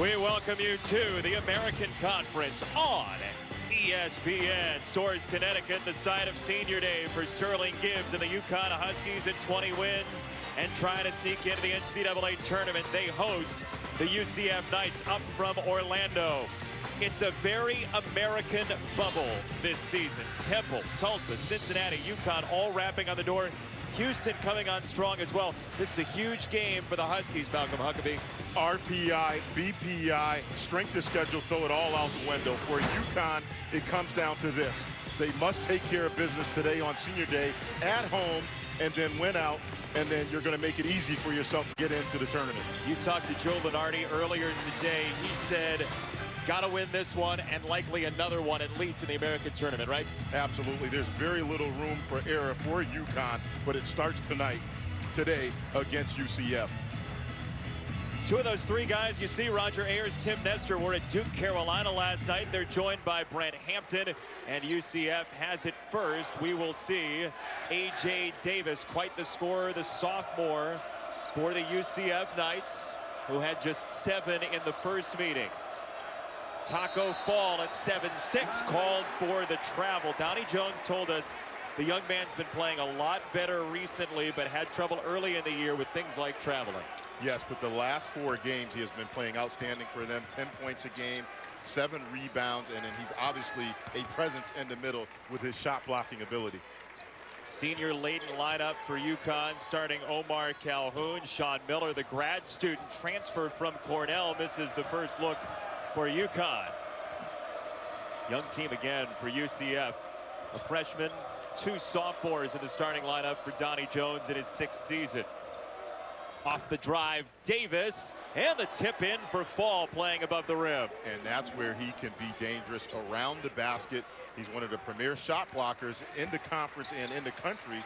We welcome you to the American Conference on ESPN. Storrs, Connecticut, the site of Senior Day for Sterling Gibbs and the UConn Huskies at 20 wins and trying to sneak into the NCAA tournament. They host the UCF Knights up from Orlando. It's a very American bubble this season. Temple, Tulsa, Cincinnati, UConn all wrapping on the door. Houston coming on strong as well. This is a huge game for the Huskies, Malcolm Huckabee. RPI, BPI, strength of schedule, throw it all out the window. For UConn, it comes down to this. They must take care of business today on Senior Day at home and then win out, and then you're going to make it easy for yourself to get into the tournament. You talked to Joe Lunardi earlier today. He said, got to win this one and likely another one at least in the American tournament, right? Absolutely. There's very little room for error for UConn, but it starts today against UCF. Two of those three guys you see, Roger Ayers, Tim Nestor, were at Duke, Carolina last night. They're joined by Brent Hampton, and UCF has it first. We will see A.J. Davis, quite the scorer, the sophomore for the UCF Knights, who had just 7 in the first meeting. Taco Fall at 7'6", called for the travel. Donnie Jones told us the young man's been playing a lot better recently, but had trouble early in the year with things like traveling. Yes, but the last 4 games he has been playing outstanding for them. 10 points a game, 7 rebounds, and then he's obviously a presence in the middle with his shot blocking ability. Senior laden lineup for UConn, starting Omar Calhoun. Sean Miller, the grad student, transferred from Cornell, misses the first look for UConn. Young team again for UCF. A freshman, 2 sophomores in the starting lineup for Donnie Jones in his 6th season. Off the drive, Davis, and the tip in for Fall, playing above the rim. And that's where he can be dangerous around the basket. He's one of the premier shot blockers in the conference and in the country.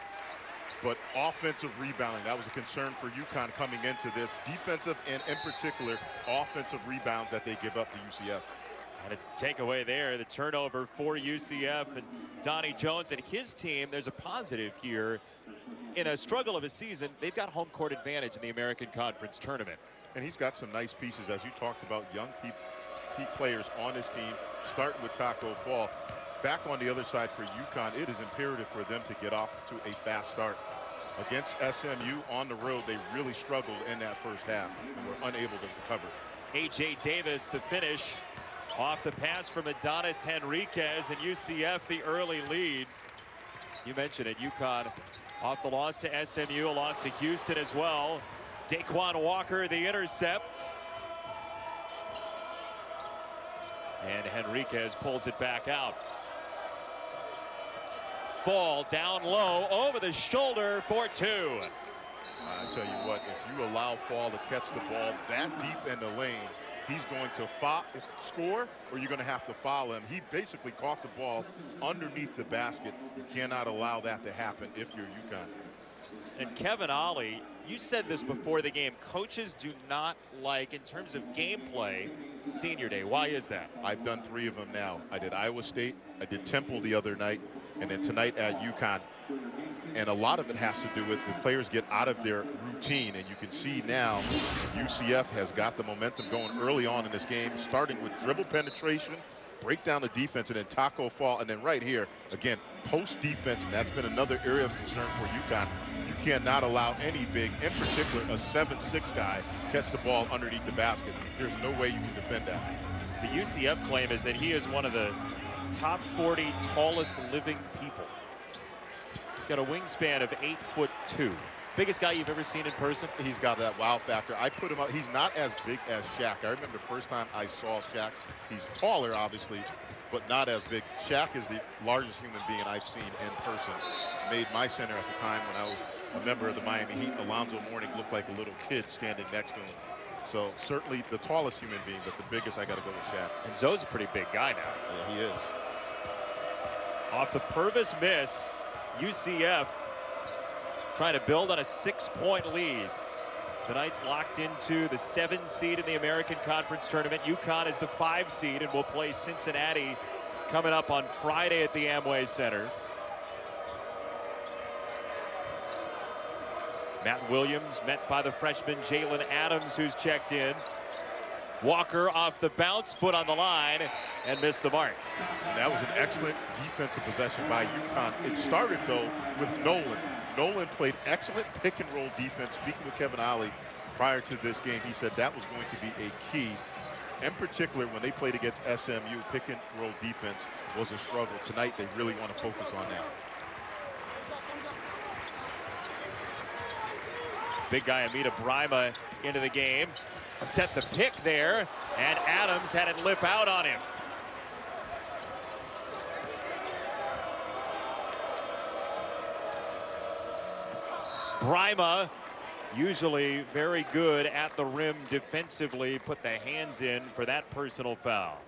But offensive rebounding, that was a concern for UConn coming into this. Defensive and, in particular, offensive rebounds that they give up to UCF. And a takeaway there, the turnover for UCF and Donnie Jones and his team. There's a positive here. In a struggle of a season, they've got home court advantage in the American Conference tournament. And he's got some nice pieces, as you talked about, young key players on his team, starting with Taco Fall. Back on the other side for UConn, it is imperative for them to get off to a fast start. Against SMU on the road, they really struggled in that first half and were unable to recover. A.J. Davis, the finish off the pass from Adonis Henriquez, and UCF the early lead. You mentioned it, UConn off the loss to SMU, a loss to Houston as well. Daquan Walker, the intercept. And Henriquez pulls it back out. Fall down low, over the shoulder for 2. I tell you what, if you allow Fall to catch the ball that deep in the lane, he's going to score, or you're going to have to foul him. He basically caught the ball underneath the basket. You cannot allow that to happen if you're UConn. And Kevin Ollie, you said this before the game, coaches do not like, in terms of gameplay, Senior Day. Why is that? I've done 3 of them now. I did Iowa State, I did Temple the other night, and then tonight at UConn. And a lot of it has to do with the players get out of their routine. And you can see now UCF has got the momentum going early on in this game, starting with dribble penetration, break down the defense, and then Taco Fall. And then right here, again, post defense. And that's been another area of concern for UConn. You cannot allow any big, in particular a 7'6" guy, catch the ball underneath the basket. There's no way you can defend that. The UCF claim is that he is one of the top 40 tallest living people. He's got a wingspan of 8'2". Biggest guy you've ever seen in person? He's got that wow factor. I put him up. He's not as big as Shaq. I remember the first time I saw Shaq. He's taller, obviously, but not as big. Shaq is the largest human being I've seen in person. Made my center at the time when I was a member of the Miami Heat. Alonzo Mourning looked like a little kid standing next to him. So certainly the tallest human being, but the biggest, I got to go with Shaq. And Zoe's a pretty big guy now. Yeah, he is. Off the Purvis miss, UCF trying to build on a 6-point lead. The Knights locked into the 7 seed in the American Conference tournament. UConn is the 5 seed and will play Cincinnati coming up on Friday at the Amway Center. Matt Williams met by the freshman Jalen Adams, who's checked in. Walker off the bounce, foot on the line, and missed the mark. And that was an excellent defensive possession by UConn. It started, though, with Nolan. Nolan played excellent pick-and-roll defense. Speaking with Kevin Ollie prior to this game, he said that was going to be a key. In particular, when they played against SMU, pick-and-roll defense was a struggle. Tonight, they really want to focus on that. Big guy Amita Brima into the game. Set the pick there, and Adams had it lip out on him. Brima, usually very good at the rim defensively, put the hands in for that personal foul.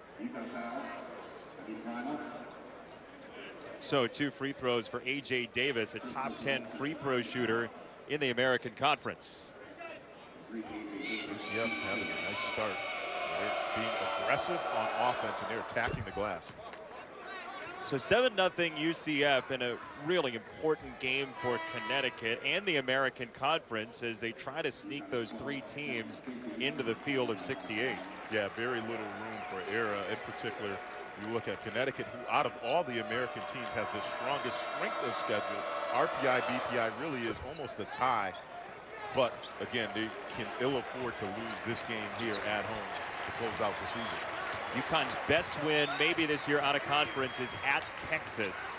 So 2 free throws for A.J. Davis, a top 10 free throw shooter in the American Conference. UCF having a nice start. They're being aggressive on offense, and they're attacking the glass. So 7-0 UCF in a really important game for Connecticut and the American Conference as they try to sneak those 3 teams into the field of 68. Yeah, very little room for error. In particular, you look at Connecticut, who out of all the American teams has the strongest strength of schedule. RPI, BPI really is almost a tie. But again, they can ill afford to lose this game here at home to close out the season. UConn's best win maybe this year out of conference is at Texas.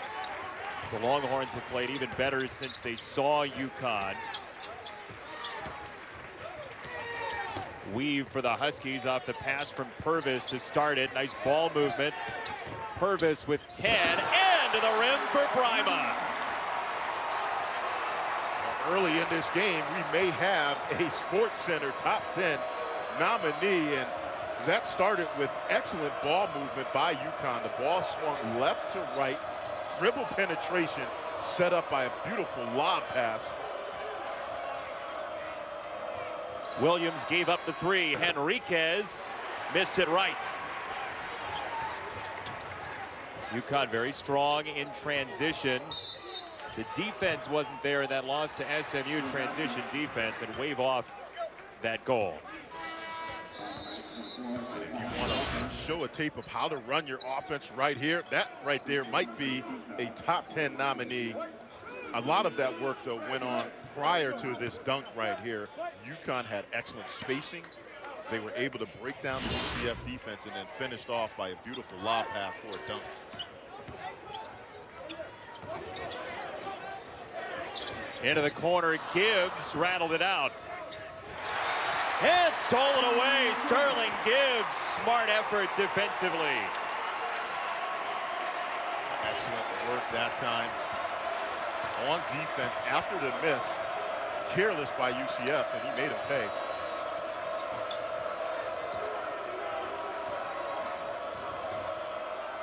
The Longhorns have played even better since they saw UConn. Weave for the Huskies off the pass from Purvis to start it. Nice ball movement. Purvis with 10 and to the rim for Brima. Early in this game, we may have a Sports Center top 10 nominee, and that started with excellent ball movement by UConn. The ball swung left to right, dribble penetration set up by a beautiful lob pass. Williams gave up the 3. Henriquez missed it right. UConn very strong in transition. The defense wasn't there in that loss to SMU, transition defense, and wave off that goal. And if you want to show a tape of how to run your offense right here, that right there might be a top 10 nominee. A lot of that work, though, went on prior to this dunk right here. UConn had excellent spacing. They were able to break down the UCF defense and then finished off by a beautiful lob pass for a dunk. Into the corner, Gibbs rattled it out. And stolen away, Sterling Gibbs. Smart effort defensively. Excellent work that time. On defense after the miss. Careless by UCF, and he made him pay.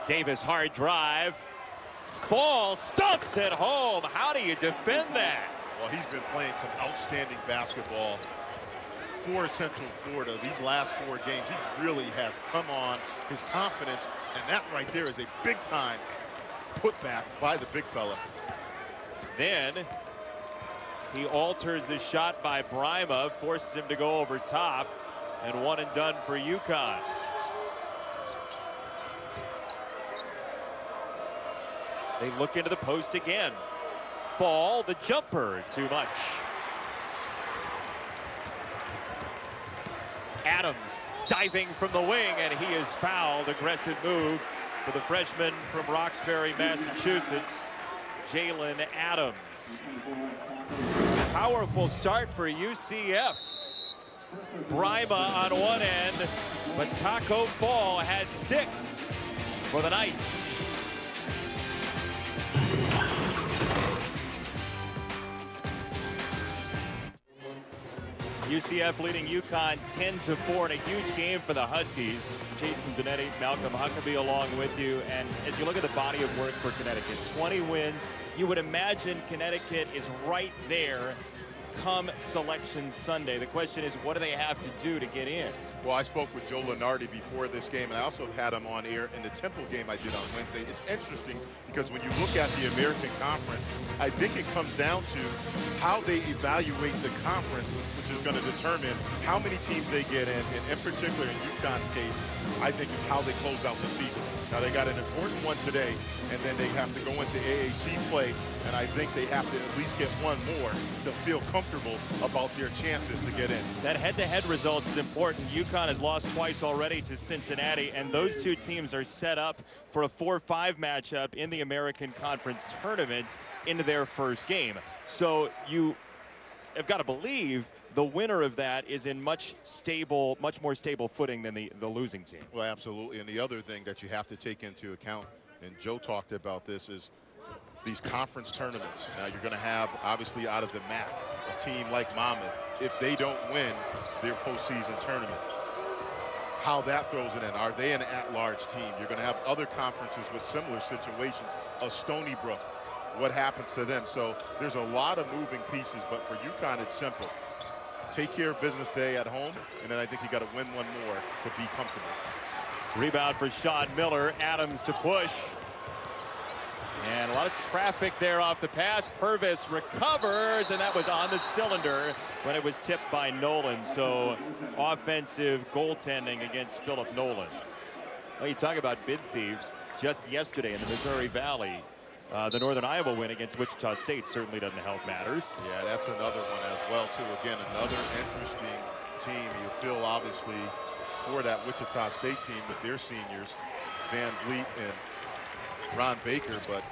Davis, hard drive. Fall, stuffs it home. How do you defend that? Well, he's been playing some outstanding basketball for Central Florida. These last 4 games, he really has come on. His confidence, and that right there is a big-time putback by the big fella. Then he alters the shot by Brima, forces him to go over top, and 1 and done for UConn. They look into the post again. Fall, the jumper, too much. Adams diving from the wing, and he is fouled. Aggressive move for the freshman from Roxbury, Massachusetts, Jalen Adams. Powerful start for UCF. Brima on one end, but Taco Fall has 6 for the Knights. UCF leading UConn 10-4 in a huge game for the Huskies. Jason Benetti, Malcolm Huckabee along with you. And as you look at the body of work for Connecticut, 20 wins. You would imagine Connecticut is right there come Selection Sunday. The question is, what do they have to do to get in? Well, I spoke with Joe Lunardi before this game, and I also had him on air in the Temple game I did on Wednesday. It's interesting because when you look at the American Conference, I think it comes down to how they evaluate the conference, which is going to determine how many teams they get in particular in UConn's case, I think it's how they close out the season. Now, they got an important one today, and then they have to go into AAC play, and I think they have to at least get one more to feel comfortable about their chances to get in. That head-to-head result is important. UConn has lost twice already to Cincinnati, and those two teams are set up for a 4-5 matchup in the American Conference tournament into their first game. So you have got to believe the winner of that is in much more stable footing than the losing team. Well, absolutely. And the other thing that you have to take into account, and Joe talked about this, is these conference tournaments. Now, you're going to have, obviously, out of the MAC, a team like Monmouth. If they don't win their postseason tournament, how that throws it in. Are they an at-large team? You're going to have other conferences with similar situations. A Stony Brook, what happens to them? So there's a lot of moving pieces, but for UConn, it's simple. Take care of business day at home, and then I think you got to win one more to be comfortable. Rebound for Sean Miller. Adams to push. And a lot of traffic there off the pass. Purvis recovers, and that was on the cylinder when it was tipped by Nolan. So offensive goaltending against Philip Nolan. Well, you talk about bid thieves. Just yesterday in the Missouri Valley, the Northern Iowa win against Wichita State certainly doesn't help matters. Yeah, that's another one as well, too. Again, another interesting team. You feel, obviously, for that Wichita State team with their seniors, Van Vliet and Ron Baker, but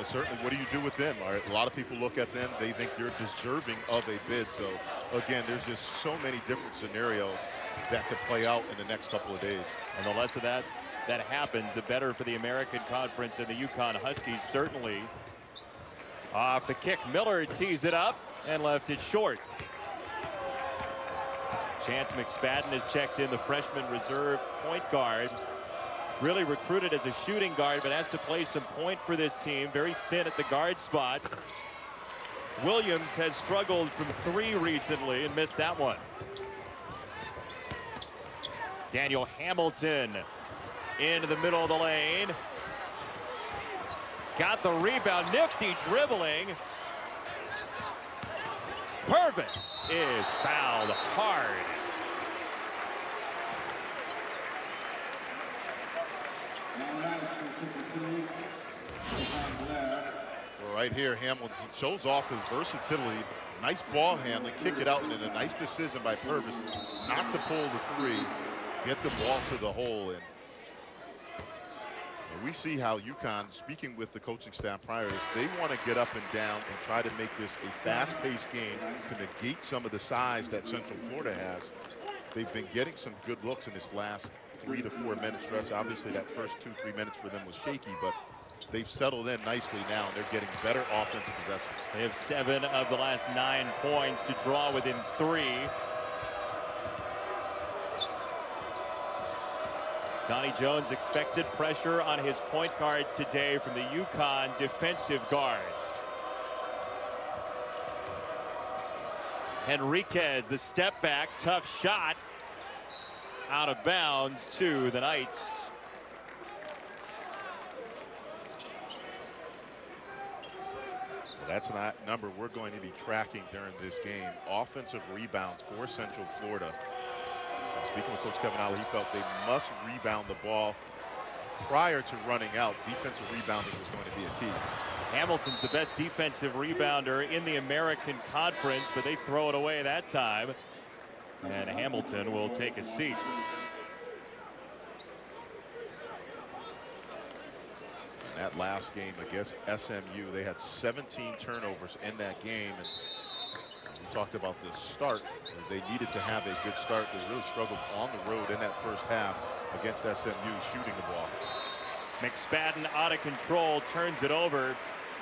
certainly what do you do with them? A lot of people look at them, they think they're deserving of a bid. So, again, there's just so many different scenarios that could play out in the next couple of days. And the less of that happens, the better for the American Conference and the UConn Huskies, certainly. Off the kick, Miller tees it up and left it short. Chance McSpadden has checked in, the freshman reserve point guard. Really recruited as a shooting guard, but has to play some point for this team. Very thin at the guard spot. Williams has struggled from three recently and missed that one. Daniel Hamilton into the middle of the lane. Got the rebound, nifty dribbling. Purvis is fouled hard. Well, right here, Hamilton shows off his versatility. Nice ball handling, kick it out, and then a nice decision by Purvis not to pull the three, get the ball to the hole. And we see how UConn, speaking with the coaching staff prior to this, they want to get up and down and try to make this a fast-paced game to negate some of the size that Central Florida has. They've been getting some good looks in this last 3 to 4 minute stretch. Obviously, that first 2-3 minutes for them was shaky, but they've settled in nicely now, and they're getting better offensive possessions. They have 7 of the last 9 points to draw within 3. Donnie Jones expected pressure on his point guards today from the UConn defensive guards. Henriquez, the step back, tough shot. Out of bounds to the Knights. Well, that's not a number we're going to be tracking during this game. Offensive rebounds for Central Florida. Speaking with Coach Kevin Ollie, he felt they must rebound the ball prior to running out. Defensive rebounding was going to be a key. Hamilton's the best defensive rebounder in the American Conference, but they throw it away that time. And Hamilton will take a seat. In that last game against SMU, they had 17 turnovers in that game. And we talked about the start. They needed to have a good start. They really struggled on the road in that first half against SMU shooting the ball. McSpadden out of control, turns it over.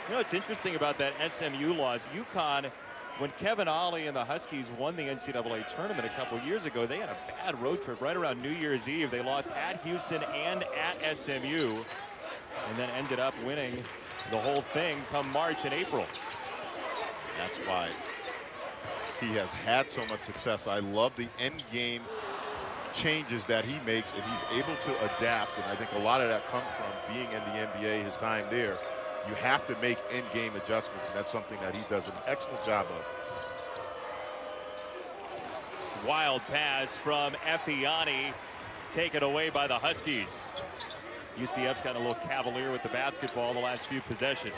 You know what's interesting about that SMU loss? UConn, when Kevin Ollie and the Huskies won the NCAA tournament a couple years ago, they had a bad road trip right around New Year's Eve. They lost at Houston and at SMU, and then ended up winning the whole thing come March and April. That's why He has had so much success. I love the end game changes that he makes, and he's able to adapt. And I think a lot of that comes from being in the NBA, his time there. You have to make end game adjustments, and that's something that he does an excellent job of. Wild pass from Effiani, taken away by the Huskies. UCF's got a little cavalier with the basketball the last few possessions.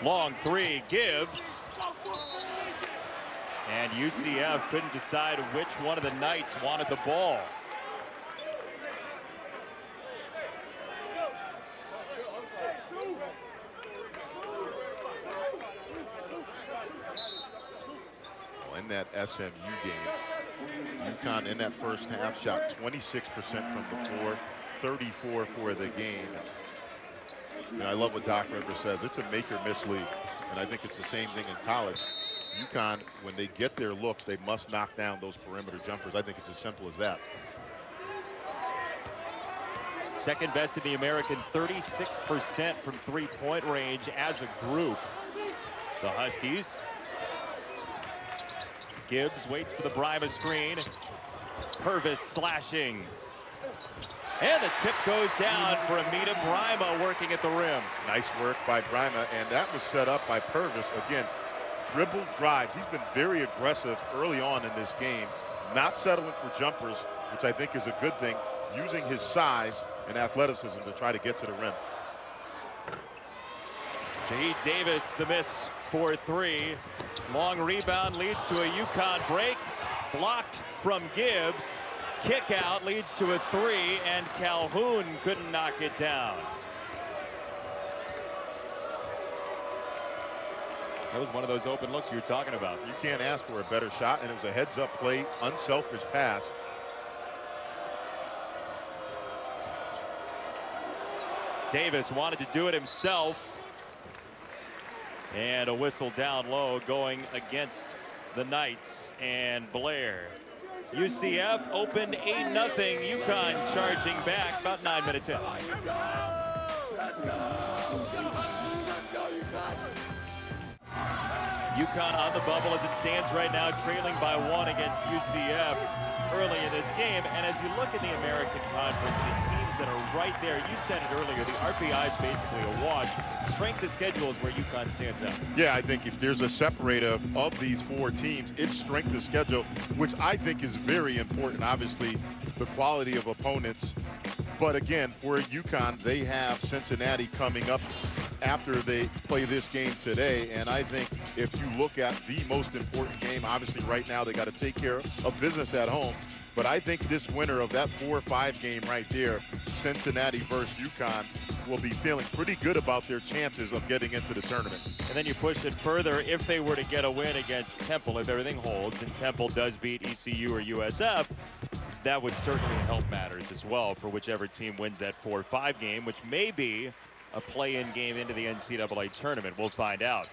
Long three, Gibbs. And UCF couldn't decide which one of the Knights wanted the ball. In that SMU game, UConn in that first half shot 26% from the floor, 34 for the game. And I love what Doc Rivers says. It's a make or miss league, and I think it's the same thing in college. UConn, when they get their looks, they must knock down those perimeter jumpers. I think it's as simple as that. Second best in the American, 36% from three-point range as a group. The Huskies. Gibbs waits for the Brima screen. Purvis slashing. And the tip goes down for Amita Brima working at the rim. Nice work by Brima, and that was set up by Purvis. Again, dribble drives. He's been very aggressive early on in this game, not settling for jumpers, which I think is a good thing, using his size and athleticism to try to get to the rim. Jaheed Davis, the miss for three. Long rebound leads to a UConn break. Blocked from Gibbs. Kick out leads to a three, and Calhoun couldn't knock it down. That was one of those open looks you were talking about. You can't ask for a better shot, and it was a heads-up play, unselfish pass. Davis wanted to do it himself. And a whistle down low going against the Knights and Blair. UCF opened 8-0. UConn charging back about 9 minutes in. UConn on the bubble as it stands right now, trailing by 1 against UCF early in this game. And as you look at the American Conference, the teams that are right there, you said it earlier, the RPI is basically a wash. Strength of schedule is where UConn stands out. Yeah, I think if there's a separator of these 4 teams, it's strength of schedule, which I think is very important. Obviously, the quality of opponents. But again, for UConn, they have Cincinnati coming up after they play this game today. And I think if you look at the most important game, obviously right now they got to take care of business at home. But I think this winner of that 4-5 game right there, Cincinnati versus UConn, will be feeling pretty good about their chances of getting into the tournament. And then you push it further. If they were to get a win against Temple, if everything holds, and Temple does beat ECU or USF, that would certainly help matters as well for whichever team wins that 4-5 game, which may be a play-in game into the NCAA tournament. We'll find out.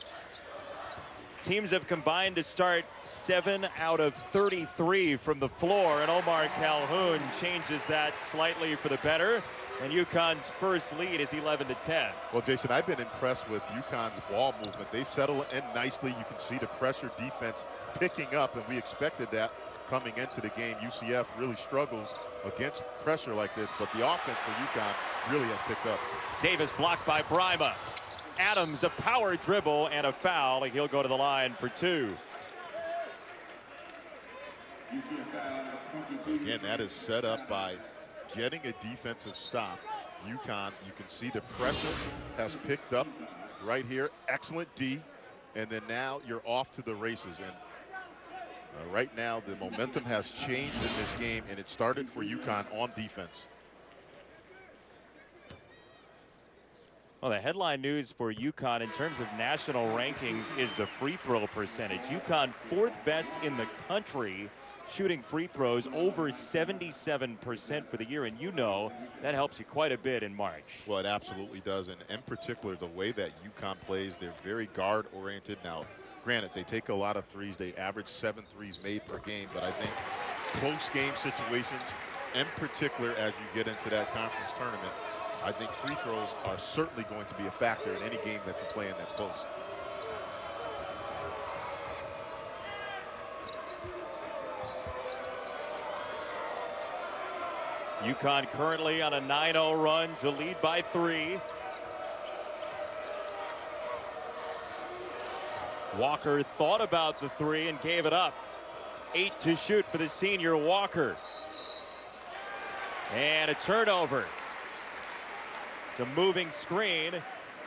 Teams have combined to start 7 out of 33 from the floor, and Omar Calhoun changes that slightly for the better. And UConn's first lead is 11-10. Well, Jason, I've been impressed with UConn's ball movement. They've settled in nicely. You can see the pressure defense picking up, and we expected that coming into the game. UCF really struggles against pressure like this, but the offense for UConn really has picked up. Davis blocked by Brima. Adams, a power dribble and a foul. He'll go to the line for 2. Again, that is set up by getting a defensive stop. UConn, you can see the pressure has picked up right here. Excellent D. And then now you're off to the races. And right now, the momentum has changed in this game, and it started for UConn on defense. Well, the headline news for UConn in terms of national rankings is the free throw percentage. UConn 4th best in the country shooting free throws, over 77% for the year. And you know that helps you quite a bit in March. Well, it absolutely does. And in particular, the way that UConn plays, they're very guard-oriented. Now, granted, they take a lot of threes. They average 7 threes made per game. But I think close game situations, in particular as you get into that conference tournament, I think free throws are certainly going to be a factor in any game that you're playing that's close. UConn currently on a 9-0 run to lead by 3. Walker thought about the 3 and gave it up. 8 to shoot for the senior Walker. And a turnover. It's a moving screen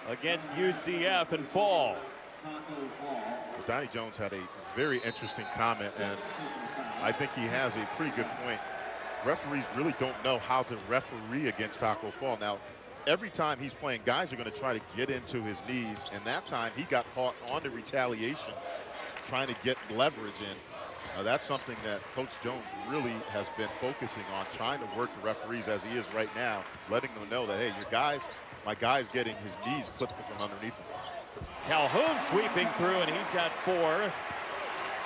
against UCF and fall. Well, Donnie Jones had a very interesting comment, and I think he has a pretty good point. Referees really don't know how to referee against Taco Fall. Now, every time he's playing, guys are going to try to get into his knees, and that time he got caught on the retaliation, trying to get leverage in. That's something that Coach Jones really has been focusing on, trying to work the referees as he is right now, letting them know that, hey, my guy's getting his knees clipped from underneath him. Calhoun sweeping through, and he's got 4.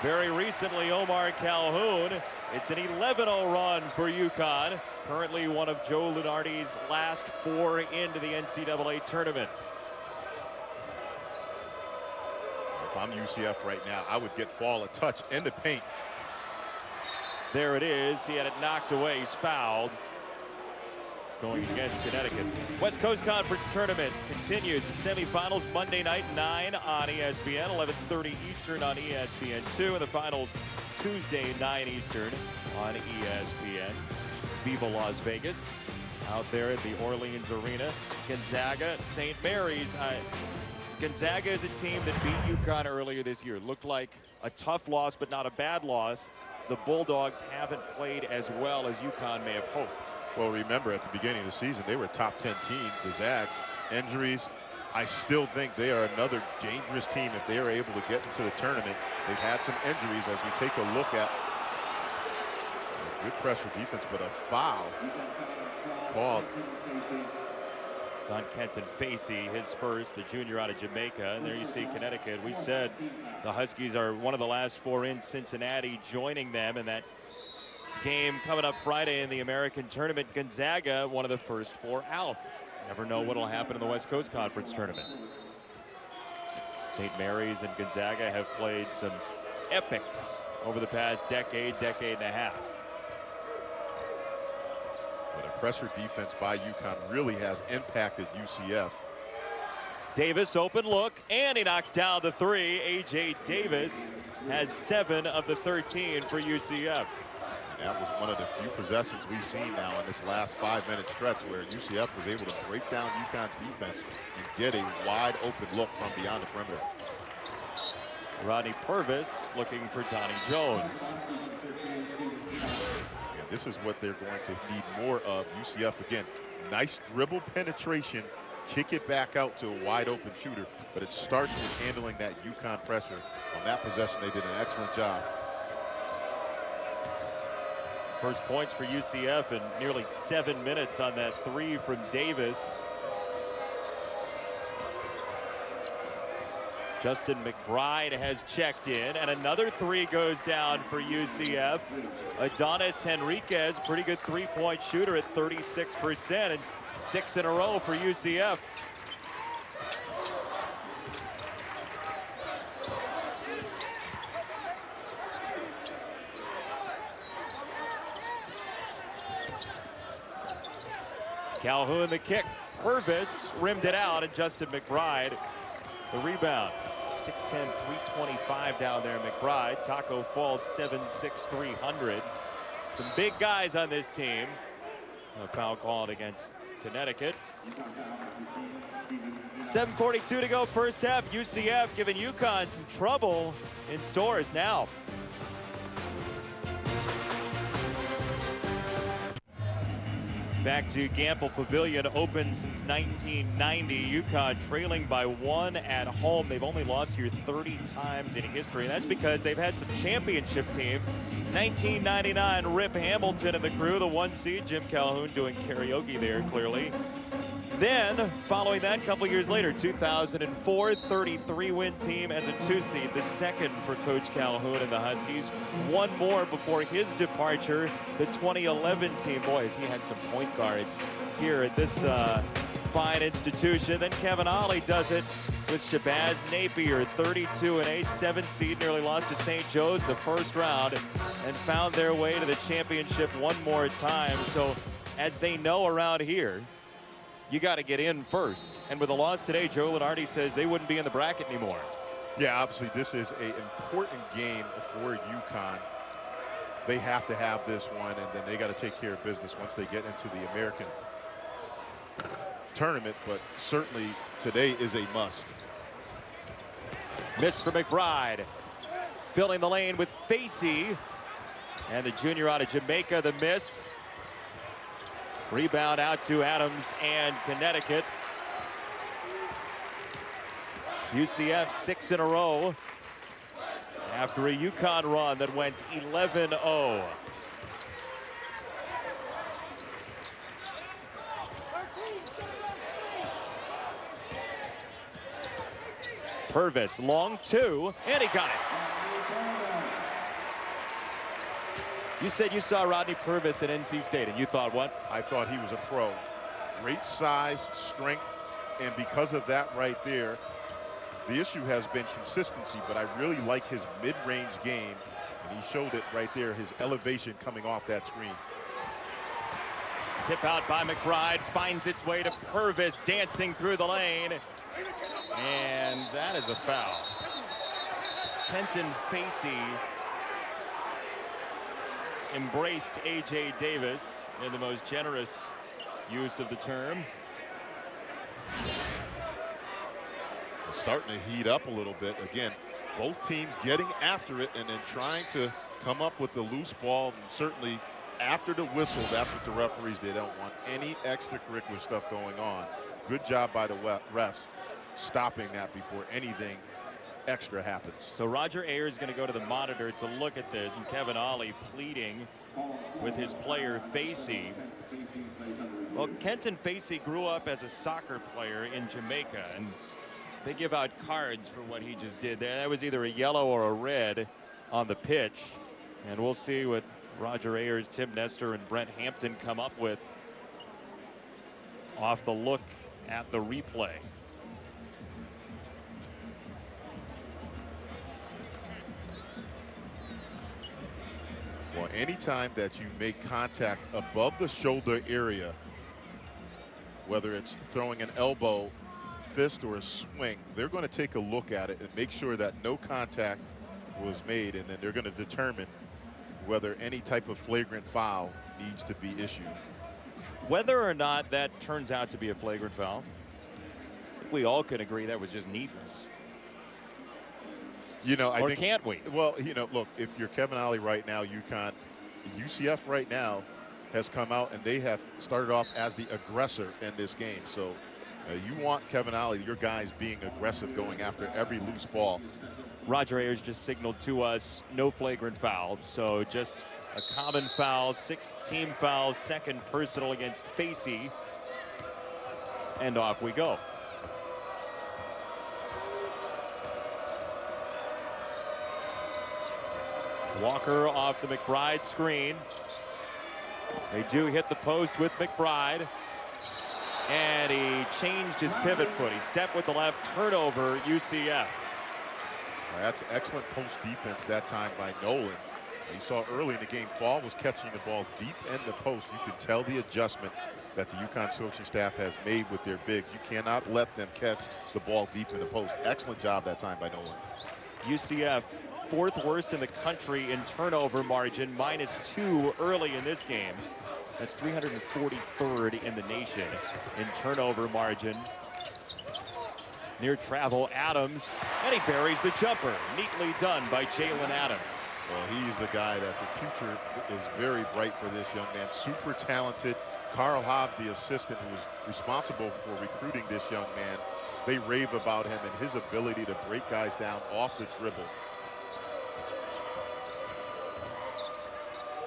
Very recently, Omar Calhoun. It's an 11-0 run for UConn. Currently one of Joe Lunardi's last 4 into the NCAA tournament. If I'm UCF right now, I would get Fall a touch in the paint. There it is. He had it knocked away. He's fouled. Going against Connecticut. West Coast Conference Tournament continues. The semifinals Monday night, 9 on ESPN, 11:30 Eastern on ESPN2, and the finals Tuesday, 9 Eastern on ESPN. Viva Las Vegas out there at the Orleans Arena. Gonzaga, St. Mary's. Gonzaga is a team that beat UConn earlier this year. Looked like a tough loss, but not a bad loss. The Bulldogs haven't played as well as UConn may have hoped. Well, remember at the beginning of the season, they were a top 10 team. The Zags, injuries. I still think they are another dangerous team if they are able to get into the tournament. They've had some injuries as we take a look at good pressure defense, but a foul called. It's on Kenton Facey, his first, the junior out of Jamaica. And there you see Connecticut. We said the Huskies are one of the last 4 in. Cincinnati joining them in that game coming up Friday in the American tournament. Gonzaga, one of the first 4 out. Never know what will happen in the West Coast Conference tournament. St. Mary's and Gonzaga have played some epics over the past decade and a half. But a pressure defense by UConn really has impacted UCF. Davis, open look, and he knocks down the 3. A.J. Davis has 7 of the 13 for UCF. And that was one of the few possessions we've seen now in this last 5-minute stretch where UCF was able to break down UConn's defense and get a wide open look from beyond the perimeter. Rodney Purvis looking for Donnie Jones. And this is what they're going to need more of. UCF, again, nice dribble penetration, kick it back out to a wide open shooter, but it starts with handling that UConn pressure. On that possession, they did an excellent job. First points for UCF in nearly 7 minutes on that 3 from Davis. Justin McBride has checked in, and another 3 goes down for UCF. Adonis Henriquez, pretty good 3-point shooter at 36%, and 6 in a row for UCF. Calhoun the kick. Purvis rimmed it out, and Justin McBride the rebound. 6'10", 325 down there, McBride. Taco Fall 7'6", 300. Some big guys on this team. A foul called against Connecticut. 7:42 to go first half. UCF giving UConn some trouble in stores now. Back to Gamble Pavilion, open since 1990. UConn trailing by 1 at home. They've only lost here 30 times in history, and that's because they've had some championship teams. 1999, Rip Hamilton and the crew, the 1 seed. Jim Calhoun doing karaoke there, clearly. Then, following that, a couple years later, 2004, 33-win team as a 2 seed, the second for Coach Calhoun and the Huskies. 1 more before his departure, the 2011 team. Boys, he had some point guards here at this fine institution. Then Kevin Ollie does it with Shabazz Napier, 32-8, 7 seed, nearly lost to St. Joe's the first round, and found their way to the championship 1 more time. So as they know around here, you got to get in first. And with a loss today, Joe Lunardi says they wouldn't be in the bracket anymore. Yeah, obviously this is an important game for UConn. They have to have this one, and then they got to take care of business once they get into the American tournament. But certainly today is a must. Miss for McBride. Filling the lane with Facey. And the junior out of Jamaica, the miss. Rebound out to Adams and Connecticut. UCF 6 in a row after a UConn run that went 11-0. Purvis, long two, and he got it. You said you saw Rodney Purvis at NC State, and you thought what? I thought he was a pro. Great size, strength, and because of that right there, the issue has been consistency, but I really like his mid-range game, and he showed it right there, his elevation coming off that screen. Tip out by McBride, finds its way to Purvis, dancing through the lane, and that is a foul. Kenton Facey embraced A.J. Davis in the most generous use of the term. Starting to heat up a little bit. Again, both teams getting after it and then trying to come up with the loose ball. And certainly after the whistle, that's what the referees, they don't want any extracurricular stuff going on. Good job by the refs stopping that before anything extra happens. So Roger Ayers is going to go to the monitor to look at this, and Kevin Ollie pleading with his player Facey. Well, Kenton Facey grew up as a soccer player in Jamaica, and they give out cards for what he just did there. That was either a yellow or a red on the pitch. And we'll see what Roger Ayers, Tim Nestor, and Brent Hampton come up with off the look at the replay. Well, anytime that you make contact above the shoulder area, whether it's throwing an elbow, fist, or a swing, they're going to take a look at it and make sure that no contact was made, and then they're going to determine whether any type of flagrant foul needs to be issued. Whether or not that turns out to be a flagrant foul, we all can agree that was just needless. You know, I think, can't we? Well, you know, look, if you're Kevin Ollie right now, UCF right now has come out and they have started off as the aggressor in this game. So you want Kevin Ollie, your guys being aggressive, going after every loose ball. Roger Ayers just signaled to us no flagrant foul, so just a common foul, 6th team foul, 2nd personal against Facey, and off we go. Walker off the McBride screen. They do hit the post with McBride. And he changed his pivot foot. He stepped with the left, turnover, UCF. That's excellent post defense that time by Nolan. You saw early in the game, Fall was catching the ball deep in the post. You can tell the adjustment that the UConn coaching staff has made with their bigs. You cannot let them catch the ball deep in the post. Excellent job that time by Nolan. UCF 4th worst in the country in turnover margin, -2 early in this game. That's 343rd in the nation in turnover margin. Near travel, Adams, and he buries the jumper. Neatly done by Jalen Adams. Well, he's the guy that the future is very bright for this young man. Super talented. Carl Hobb, the assistant who was responsible for recruiting this young man, they rave about him and his ability to break guys down off the dribble.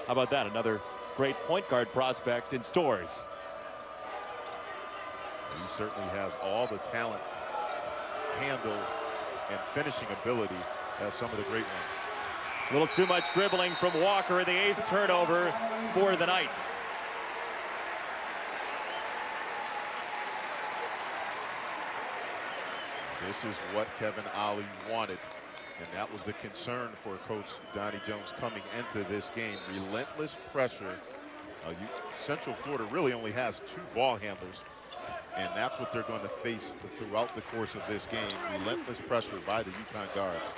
How about that? Another great point guard prospect in Stores. He certainly has all the talent, handle, and finishing ability as some of the great ones. A little too much dribbling from Walker, the 8th turnover for the Knights. This is what Kevin Ollie wanted, and that was the concern for Coach Donnie Jones coming into this game. Relentless pressure Central Florida really only has 2 ball handlers, and that's what they're going to face throughout the course of this game. Relentless pressure by the UConn guards.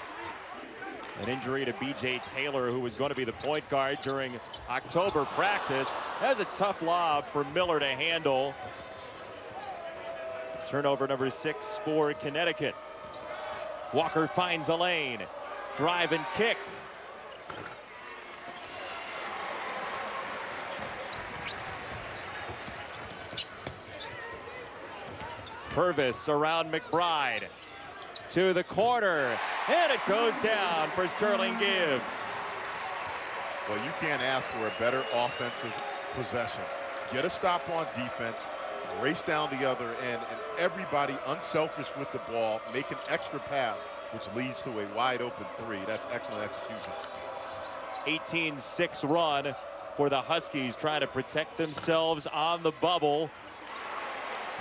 An injury to B.J. Taylor, who was going to be the point guard during October practice. That was a tough lob for Miller to handle. Turnover number 6 for Connecticut. Walker finds a lane. Drive and kick. Purvis around McBride. To the corner, and it goes down for Sterling Gibbs. Well, you can't ask for a better offensive possession. Get a stop on defense, race down the other end, and everybody unselfish with the ball, make an extra pass, which leads to a wide open 3. That's excellent execution. 18-6 run for the Huskies, trying to protect themselves on the bubble.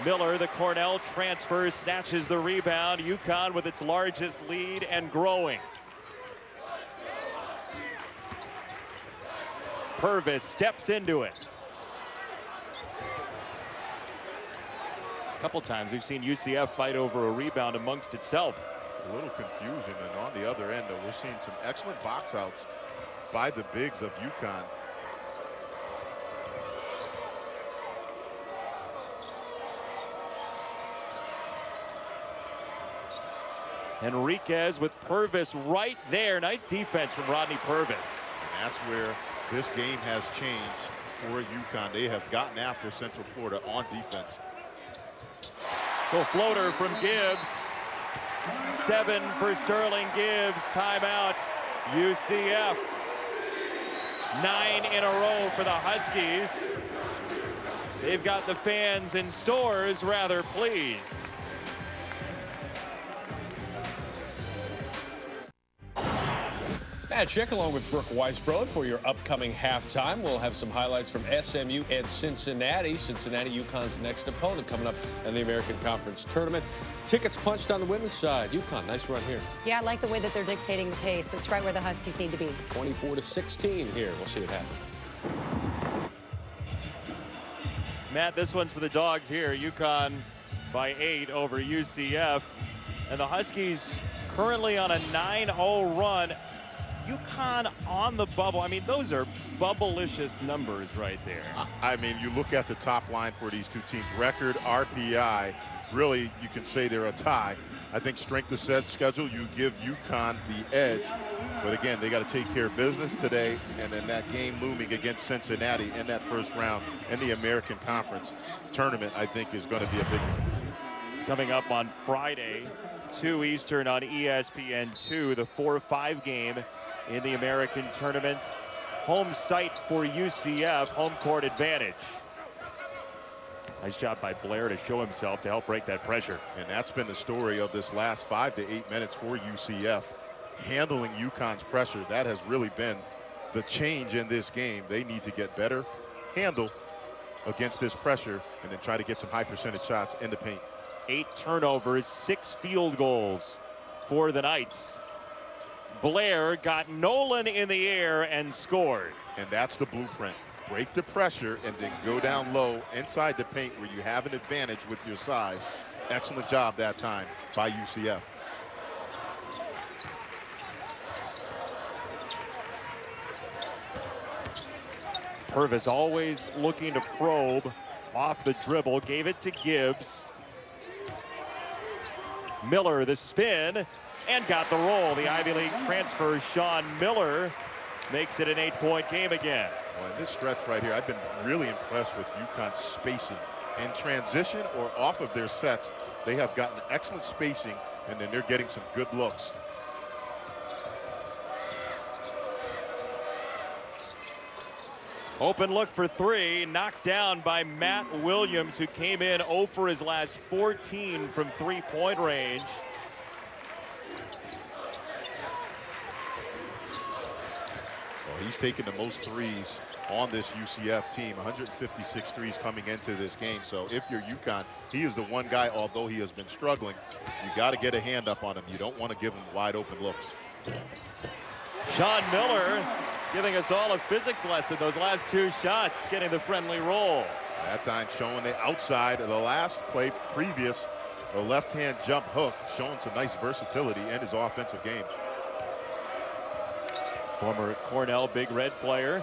Miller, the Cornell transfer, snatches the rebound. UConn with its largest lead and growing. Purvis steps into it. A couple times we've seen UCF fight over a rebound amongst itself. A little confusion, and on the other end, we're seeing some excellent box outs by the bigs of UConn. Enriquez with Purvis right there. Nice defense from Rodney Purvis. And that's where this game has changed for UConn. They have gotten after Central Florida on defense. Little floater from Gibbs. 7 for Sterling Gibbs. Timeout, UCF. 9 in a row for the Huskies. They've got the fans in stores rather pleased. Matt Chick along with Brooke Weisbrod for your upcoming halftime. We'll have some highlights from SMU and Cincinnati. Cincinnati, UConn's next opponent coming up in the American Conference Tournament. Tickets punched on the women's side. UConn, nice run here. Yeah, I like the way that they're dictating the pace. It's right where the Huskies need to be. 24-16 here. We'll see it happen. Matt, this one's for the Dogs here. UConn by 8 over UCF. And the Huskies currently on a 9-0 run. UConn on the bubble. I mean, those are bubblicious numbers right there. I mean, you look at the top line for these two teams. Record, RPI, really, you can say they're a tie. I think strength of schedule, you give UConn the edge. But again, they got to take care of business today. And then that game looming against Cincinnati in that first round in the American Conference Tournament, I think, is going to be a big one. It's coming up on Friday, 2 Eastern on ESPN2, the 4-5 game in the American Tournament. Home site for UCF, home court advantage. Nice job by Blair to show himself to help break that pressure. And that's been the story of this last 5 to 8 minutes for UCF. Handling UConn's pressure, that has really been the change in this game. They need to get better handle against this pressure and then try to get some high percentage shots in the paint. 8 turnovers, 6 field goals for the Knights. Blair got Nolan in the air and scored. And that's the blueprint. Break the pressure and then go down low inside the paint where you have an advantage with your size. Excellent job that time by UCF. Purvis always looking to probe off the dribble, gave it to Gibbs. Miller the spin and got the roll. The Ivy League transfer Sean Miller makes it an 8-point game again. Well, in this stretch right here, I've been really impressed with UConn's spacing. In transition or off of their sets, they have gotten excellent spacing, and then they're getting some good looks. Open look for 3, knocked down by Matt Williams, who came in 0 for his last 14 from 3-point range. Well, he's taken the most threes on this UCF team, 156 threes coming into this game. So if you're UConn, he is the one guy, although he has been struggling, you got to get a hand up on him. You don't want to give him wide open looks. Sean Miller giving us all a physics lesson. Those last 2 shots getting the friendly roll. That time showing the outside of the last play previous, the left-hand jump hook, showing some nice versatility in his offensive game. Former Cornell Big Red player.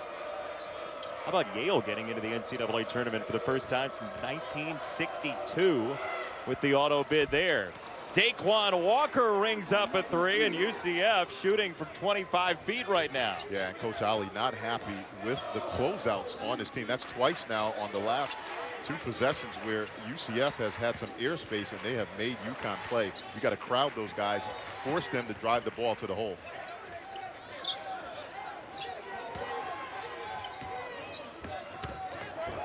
How about Yale getting into the NCAA tournament for the first time since 1962 with the auto bid there. Daquan Walker rings up a 3, and UCF shooting from 25 feet right now. Yeah, and Coach Ali not happy with the closeouts on his team. That's twice now on the last 2 possessions where UCF has had some airspace and they have made UConn play. You got to crowd those guys, force them to drive the ball to the hole.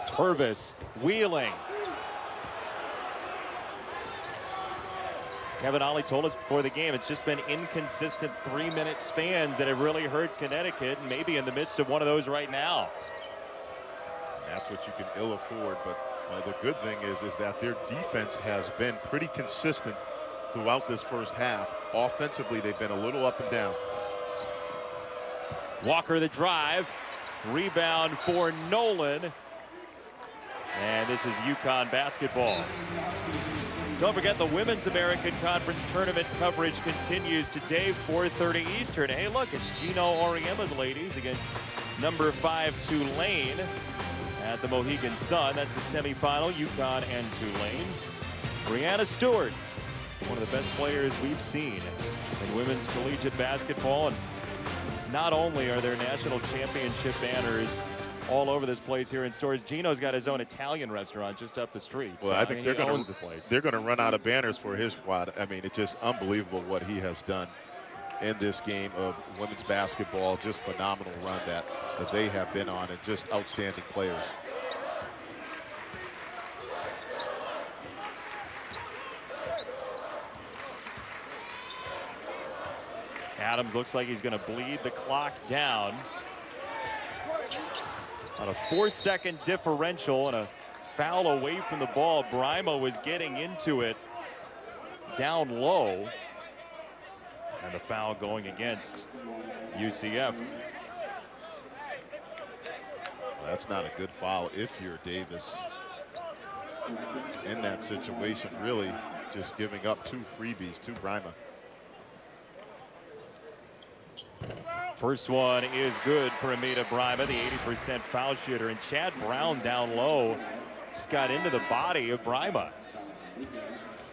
Purvis wheeling. Kevin Ollie told us before the game it's just been inconsistent 3-minute spans that have really hurt Connecticut, and maybe in the midst of one of those right now. That's what you can ill afford, but the good thing is that their defense has been pretty consistent throughout this first half. Offensively, they've been a little up and down. Walker the drive, rebound for Nolan, and this is UConn basketball. Don't forget the Women's American Conference tournament coverage continues today, 4:30 Eastern. Hey, look, it's Gino Auriemma's ladies against number 5 Tulane at the Mohegan Sun. That's the semifinal, UConn and Tulane. Brianna Stewart, one of the best players we've seen in women's collegiate basketball. And not only are there national championship banners all over this place here in stores, Gino's got his own Italian restaurant just up the street. Well, so, I think they're going to run out of banners for his squad. I mean, it's just unbelievable what he has done in this game of women's basketball. Just phenomenal run that they have been on, and just outstanding players. Adams looks like he's going to bleed the clock down. On a 4-second differential and a foul away from the ball. Brima was getting into it down low. And the foul going against UCF. That's not a good foul if you're Davis in that situation. Really just giving up 2 freebies to Brima. First one is good for Amita Brima, the 80% foul shooter, and Chad Brown down low just got into the body of Brima.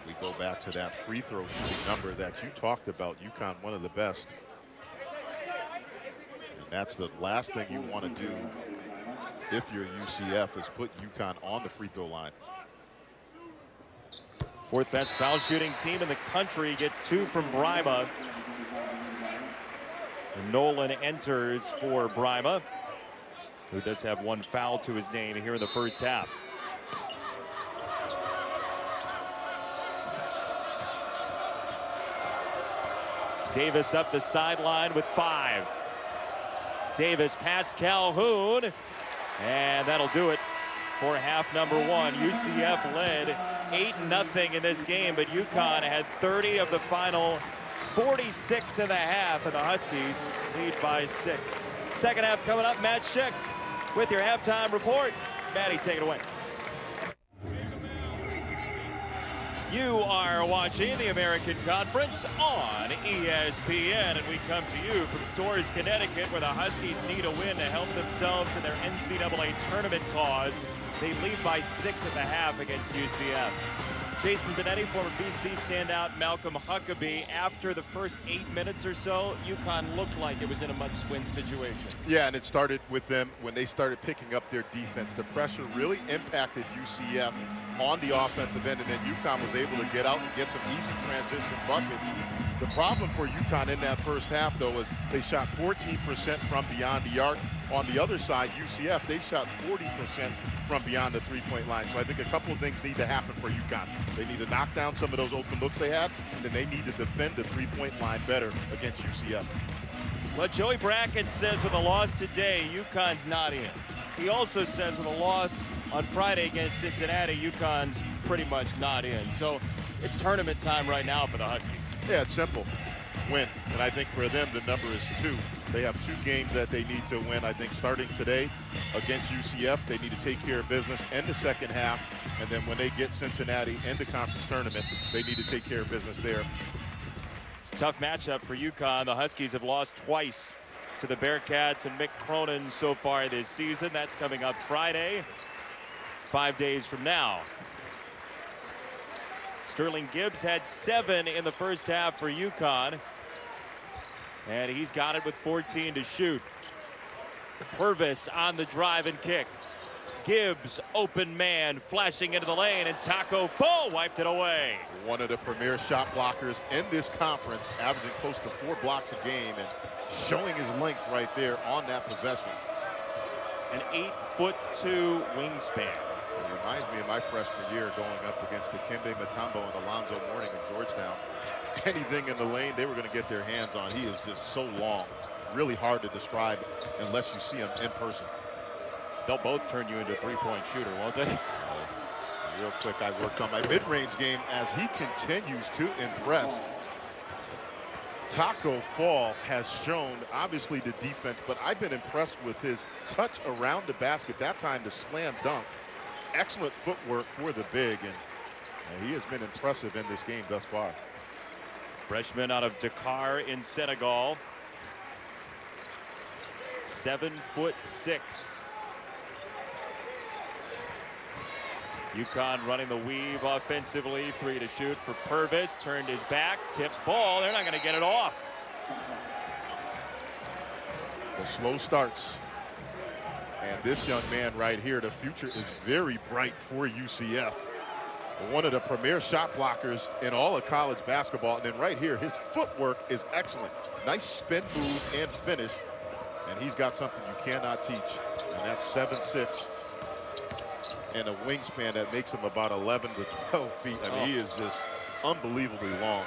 We go back to that free throw shooting number that you talked about. UConn, one of the best. And that's the last thing you want to do if you're UCF, is put UConn on the free throw line. 4th best foul shooting team in the country gets 2 from Brima. Nolan enters for Brima, who does have 1 foul to his name here in the first half. Davis up the sideline with 5. Davis past Calhoun, and that'll do it for half number 1. UCF led 8-0 in this game, but UConn had 30 of the final 46 in the half, and the Huskies lead by 6. Second half coming up. Matt Schick with your halftime report. Matty, take it away. You are watching the American Conference on ESPN, and we come to you from Storrs, Connecticut, where the Huskies need a win to help themselves in their NCAA tournament cause. They lead by 6 at the half against UCF. Jason Benetti, former BC standout Malcolm Huckabee. After the first 8 minutes or so, UConn looked like it was in a must-win situation. Yeah, and it started with them when they started picking up their defense. The pressure really impacted UCF on the offensive end, and then UConn was able to get out and get some easy transition buckets. The problem for UConn in that first half, though, is they shot 14% from beyond the arc. On the other side, UCF, they shot 40% from beyond the three-point line. So I think a couple of things need to happen for UConn. They need to knock down some of those open looks they had, and then they need to defend the three-point line better against UCF. Well, Joey Brackett says with a loss today, UConn's not in. He also says with a loss on Friday against Cincinnati, UConn's pretty much not in. So it's tournament time right now for the Huskies. Yeah, it's simple. Win. And I think for them, the number is 2. They have 2 games that they need to win. I think starting today against UCF, they need to take care of business in the second half. And then when they get Cincinnati in the conference tournament, they need to take care of business there. It's a tough matchup for UConn. The Huskies have lost twice to the Bearcats and Mick Cronin so far this season. That's coming up Friday, 5 days from now. Sterling Gibbs had 7 in the first half for UConn. And he's got it with 14 to shoot. Purvis on the drive and kick. Gibbs, open man, flashing into the lane, and Taco Fall wiped it away. One of the premier shot blockers in this conference, averaging close to 4 blocks a game and showing his length right there on that possession. An 8'2" wingspan. It reminds me of my freshman year going up against Dikembe Mutombo and Alonzo Mourning of Georgetown. Anything in the lane they were going to get their hands on. He is just so long. Really hard to describe unless you see him in person. They'll both turn you into a three-point shooter, won't they? Real quick, I worked on my mid-range game as he continues to impress. Taco Fall has shown, obviously, the defense, but I've been impressed with his touch around the basket. That time, the slam dunk. Excellent footwork for the big, and he has been impressive in this game thus far. Freshman out of Dakar in Senegal. 7'6". UConn running the weave offensively. 3 to shoot for Purvis. Turned his back. Tipped ball. They're not going to get it off. The slow starts. And this young man right here, the future is very bright for UCF. One of the premier shot blockers in all of college basketball. And then right here, his footwork is excellent. Nice spin move and finish. And he's got something you cannot teach. And that's 7'6". And a wingspan that makes him about 11 to 12 feet. I mean, he is just unbelievably long.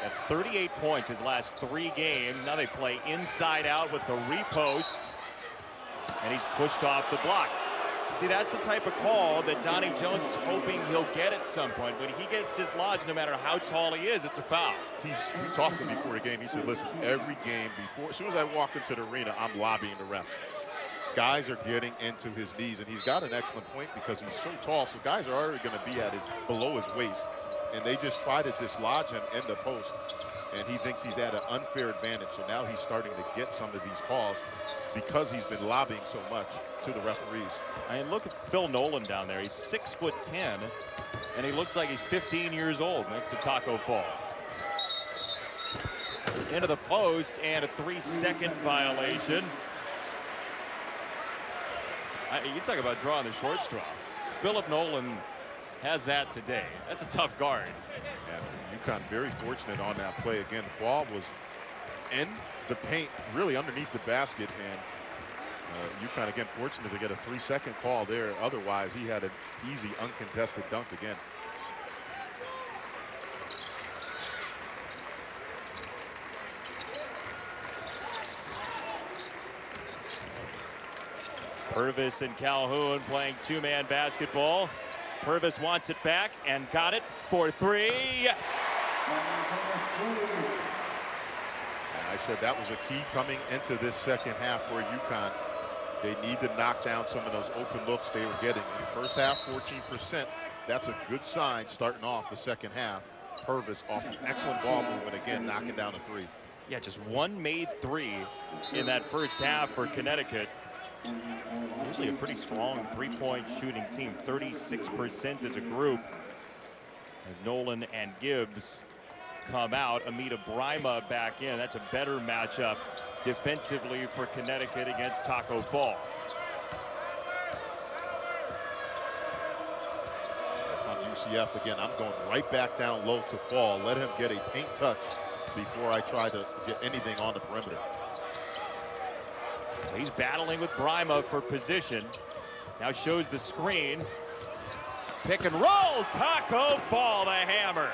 At 38 points his last 3 games. Now they play inside out with the repost. And he's pushed off the block. See, that's the type of call that Donnie Jones is hoping he'll get at some point. When he gets dislodged, no matter how tall he is, it's a foul. We talked to him before the game. He said, listen, every game before, as soon as I walk into the arena, I'm lobbying the refs. Guys are getting into his knees, and he's got an excellent point because he's so tall. So guys are already going to be at below his waist, and they just try to dislodge him in the post. And he thinks he's at an unfair advantage. So now he's starting to get some of these calls because he's been lobbying so much to the referees. I mean, look at Phil Nolan down there. He's 6'10", and he looks like he's 15 years old next to Taco Fall. Into the post, and a 3-second violation. You talk about drawing the short straw. Philip Nolan has that today. That's a tough guard. Yeah, UConn very fortunate on that play. Again, Fall was in the paint, really underneath the basket, and UConn again fortunate to get a 3-second call there. Otherwise, he had an easy, uncontested dunk again. Purvis and Calhoun playing 2-man basketball. Purvis wants it back and got it for 3. Yes. I said that was a key coming into this second half for UConn. They need to knock down some of those open looks they were getting. In the first half, 14%. That's a good sign starting off the second half. Purvis off an excellent ball movement, again, knocking down a 3. Yeah, just 1 made 3 in that first half for Connecticut. Usually a pretty strong 3-point shooting team, 36% as a group. As Nolan and Gibbs come out, Amita Brima back in. That's a better matchup defensively for Connecticut against Taco Fall. On UCF again, I'm going right back down low to Fall. Let him get a paint touch before I try to get anything on the perimeter. He's battling with Brima for position. Now shows the screen. Pick and roll. Taco Fall, the hammer.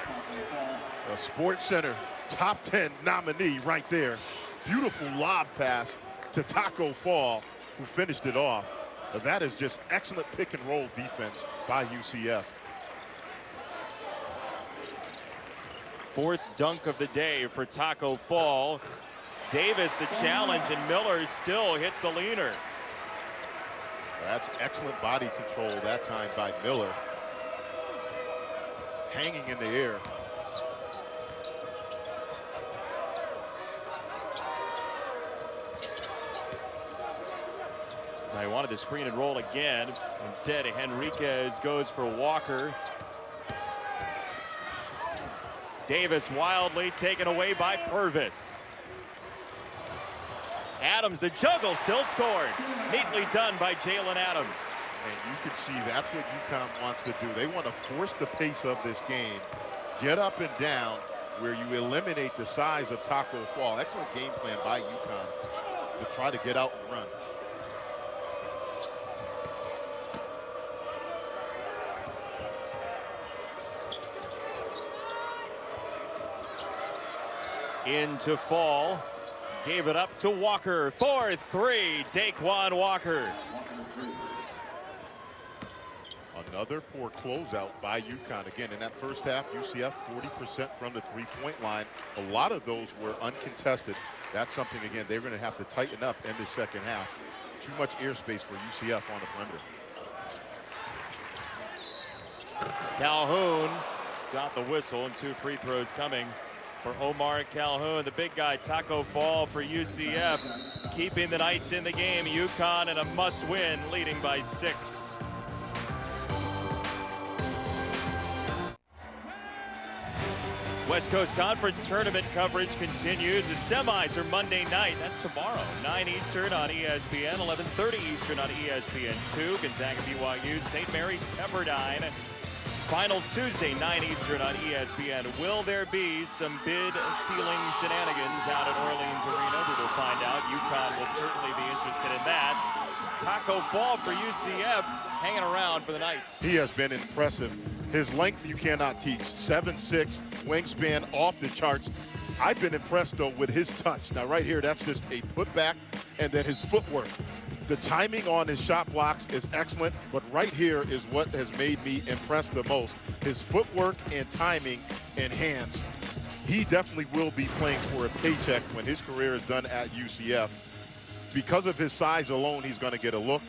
A Sports Center top 10 nominee right there. Beautiful lob pass to Taco Fall, who finished it off. But that is just excellent pick and roll defense by UCF. 4th dunk of the day for Taco Fall. Davis the challenge, and Miller still hits the leaner. That's excellent body control that time by Miller. Hanging in the air. I wanted to screen and roll again. Instead, Henriquez goes for Walker. Davis wildly taken away by Purvis. Adams, the juggle, still scored. Neatly done by Jalen Adams. And you can see that's what UConn wants to do. They want to force the pace of this game, get up and down, where you eliminate the size of Taco Fall. Excellent game plan by UConn to try to get out and run. Into Fall, gave it up to Walker for 3. Daquan Walker. Another poor closeout by UConn. Again, in that first half, UCF 40% from the three-point line. A lot of those were uncontested. That's something, again, they're going to have to tighten up in the second half. Too much airspace for UCF on the perimeter. Calhoun got the whistle, and 2 free throws coming for Omar Calhoun. The big guy, Taco Fall for UCF, keeping the Knights in the game. UConn in a must-win, leading by 6. West Coast Conference tournament coverage continues. The semis are Monday night. That's tomorrow, 9 Eastern on ESPN, 11:30 Eastern on ESPN2. Gonzaga, BYU, St. Mary's, Pepperdine. Finals Tuesday, 9 Eastern on ESPN. Will there be some bid-stealing shenanigans out at Orleans Arena? We will find out. UConn will certainly be interested in that. Taco Fall for UCF hanging around for the Knights. He has been impressive. His length you cannot teach. 7'6", wingspan off the charts. I've been impressed, though, with his touch. Now, right here, that's just a putback, and then his footwork. The timing on his shot blocks is excellent, but right here is what has made me impressed the most. His footwork and timing and hands. He definitely will be playing for a paycheck when his career is done at UCF. Because of his size alone, he's going to get a look,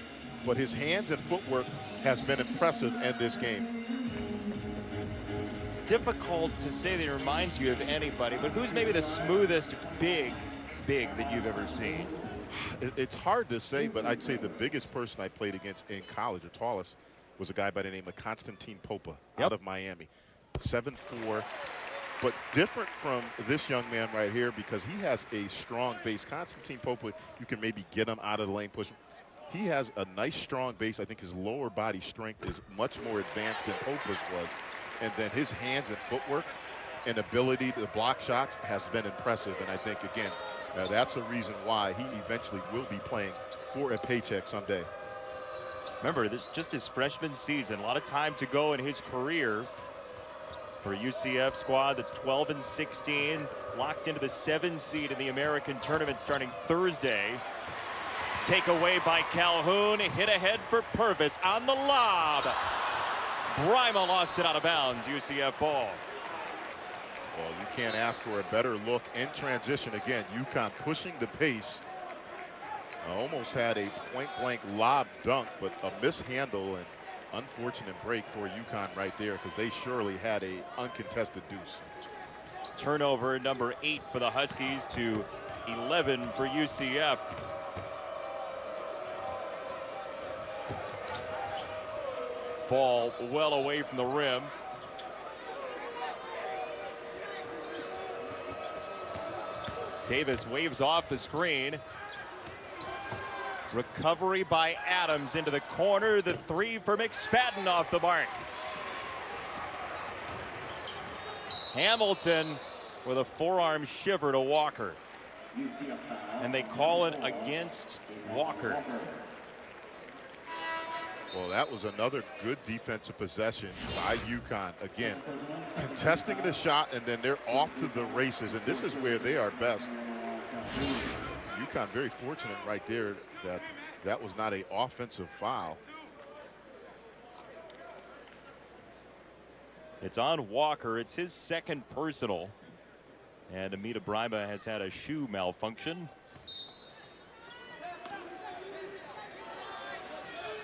but his hands and footwork has been impressive in this game. It's difficult to say that he reminds you of anybody, but who's maybe the smoothest big that you've ever seen? It's hard to say, but I'd say the biggest person I played against in college, the tallest, was a guy by the name of Constantine Popa out of Miami. 7'4", but different from this young man right here because he has a strong base. Constantine Popa, you can maybe get him out of the lane, push him. He has a nice, strong base. I think his lower body strength is much more advanced than Popa's was. And then his hands and footwork and ability to block shots has been impressive. And I think, again, that's the reason why he eventually will be playing for a paycheck someday. Remember, this is just his freshman season. A lot of time to go in his career for a UCF squad that's 12-16, locked into the 7 seed in the American tournament starting Thursday. Take away by Calhoun, hit ahead for Purvis on the lob. Bryma lost it out of bounds, UCF ball. Well, you can't ask for a better look in transition. Again, UConn pushing the pace. Almost had a point-blank lob dunk, but a mishandle and unfortunate break for UConn right there because they surely had a uncontested deuce. Turnover number 8 for the Huskies to 11 for UCF. Fall well away from the rim. Davis waves off the screen. Recovery by Adams into the corner. The 3 for McSpadden off the mark. Hamilton with a forearm shiver to Walker. And they call it against Walker. Well, that was another good defensive possession by UConn. Again, contesting the shot, and then they're off to the races, and this is where they are best. UConn very fortunate right there that that was not an offensive foul. It's on Walker. It's his second personal. And Amita Brima has had a shoe malfunction.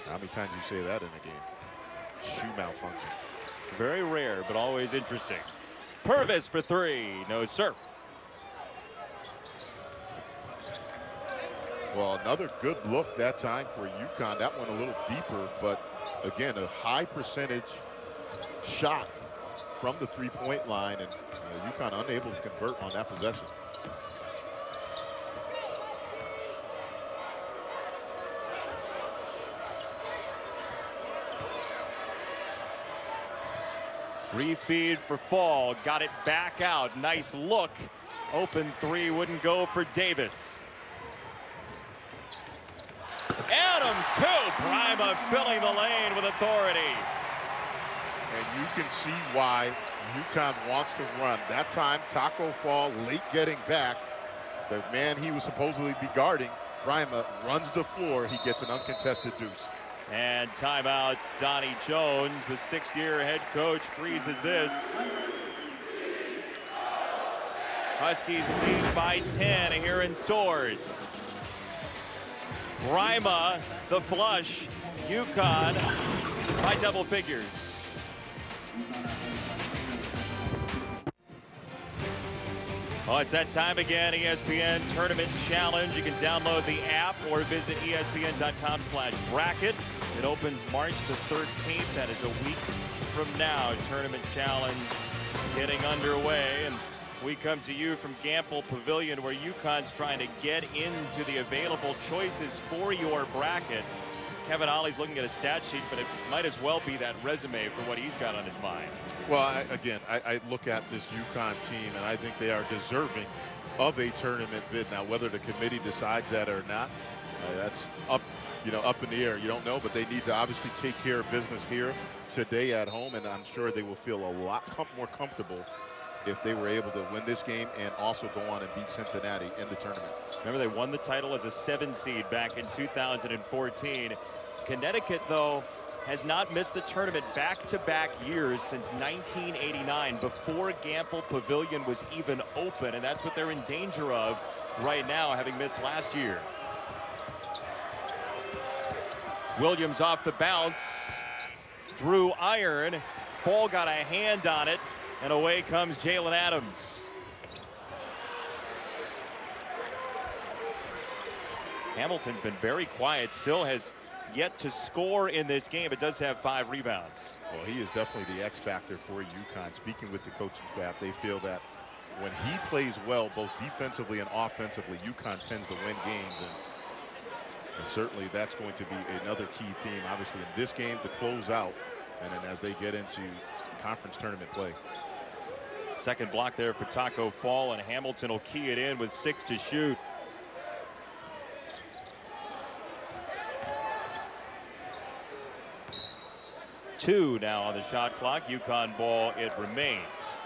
How many times you say that in a game? Shoe malfunction. Very rare, but always interesting. Purvis for three. No, sir. Well, another good look that time for UConn. That one a little deeper, but again, a high percentage shot from the three-point line, and UConn unable to convert on that possession. Refeed for Fall. Got it back out. Nice look. Open three wouldn't go for Davis. Adams too. Brima filling the lane with authority. And you can see why UConn wants to run. That time, Taco Fall late getting back. The man he was supposedly be guarding, Brima, runs the floor. He gets an uncontested deuce. And timeout, Donnie Jones, the sixth-year head coach, freezes this. Huskies lead by 10 here in Stores. Brima, the flush. UConn by double figures. Oh, it's that time again. ESPN Tournament Challenge. You can download the app or visit ESPN.com/bracket. It opens March the 13th. That is a week from now. Tournament Challenge getting underway. And we come to you from Gamble Pavilion, where UConn's trying to get into the available choices for your bracket. Kevin Ollie's looking at a stat sheet, but it might as well be that resume for what he's got on his mind. Well, I look at this UConn team, and I think they are deserving of a tournament bid. Now, whether the committee decides that or not, that's up in the air. You don't know, but they need to obviously take care of business here today at home, and I'm sure they will feel a lot more comfortable if they were able to win this game and also go on and beat Cincinnati in the tournament. Remember, they won the title as a 7 seed back in 2014. Connecticut, though, has not missed the tournament back-to-back years since 1989, before Gamble Pavilion was even open, and that's what they're in danger of right now, having missed last year. Williams off the bounce, drew iron. Fall got a hand on it, and away comes Jalen Adams. Hamilton's been very quiet, still has yet to score in this game. It does have 5 rebounds. Well, he is definitely the X factor for UConn. Speaking with the coaching staff, they feel that when he plays well, both defensively and offensively, UConn tends to win games. And certainly that's going to be another key theme, obviously, in this game to close out, and then as they get into conference tournament play. Second block there for Taco Fall, and Hamilton will key it in with 6 to shoot. Two now on the shot clock. UConn ball, it remains.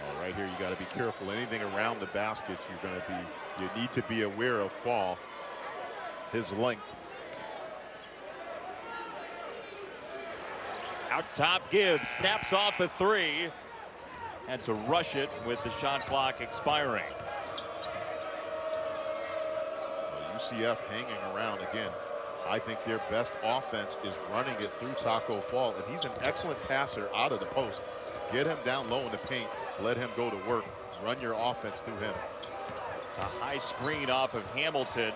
Well, right here, you got to be careful. Anything around the basket, you need to be aware of Fall, his length. Out top, Gibbs snaps off a 3. Had to rush it with the shot clock expiring. Well, UCF hanging around again. I think their best offense is running it through Taco Fall, and he's an excellent passer out of the post. Get him down low in the paint, let him go to work, run your offense through him. It's a high screen off of Hamilton.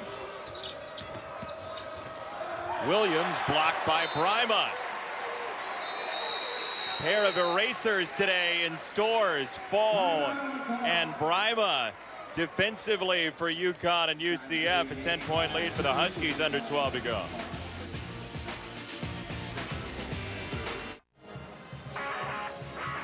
Williams blocked by Brima. Pair of erasers today in Stores. Fall and Brima defensively for UConn and UCF. A 10-point lead for the Huskies, under 12 to go.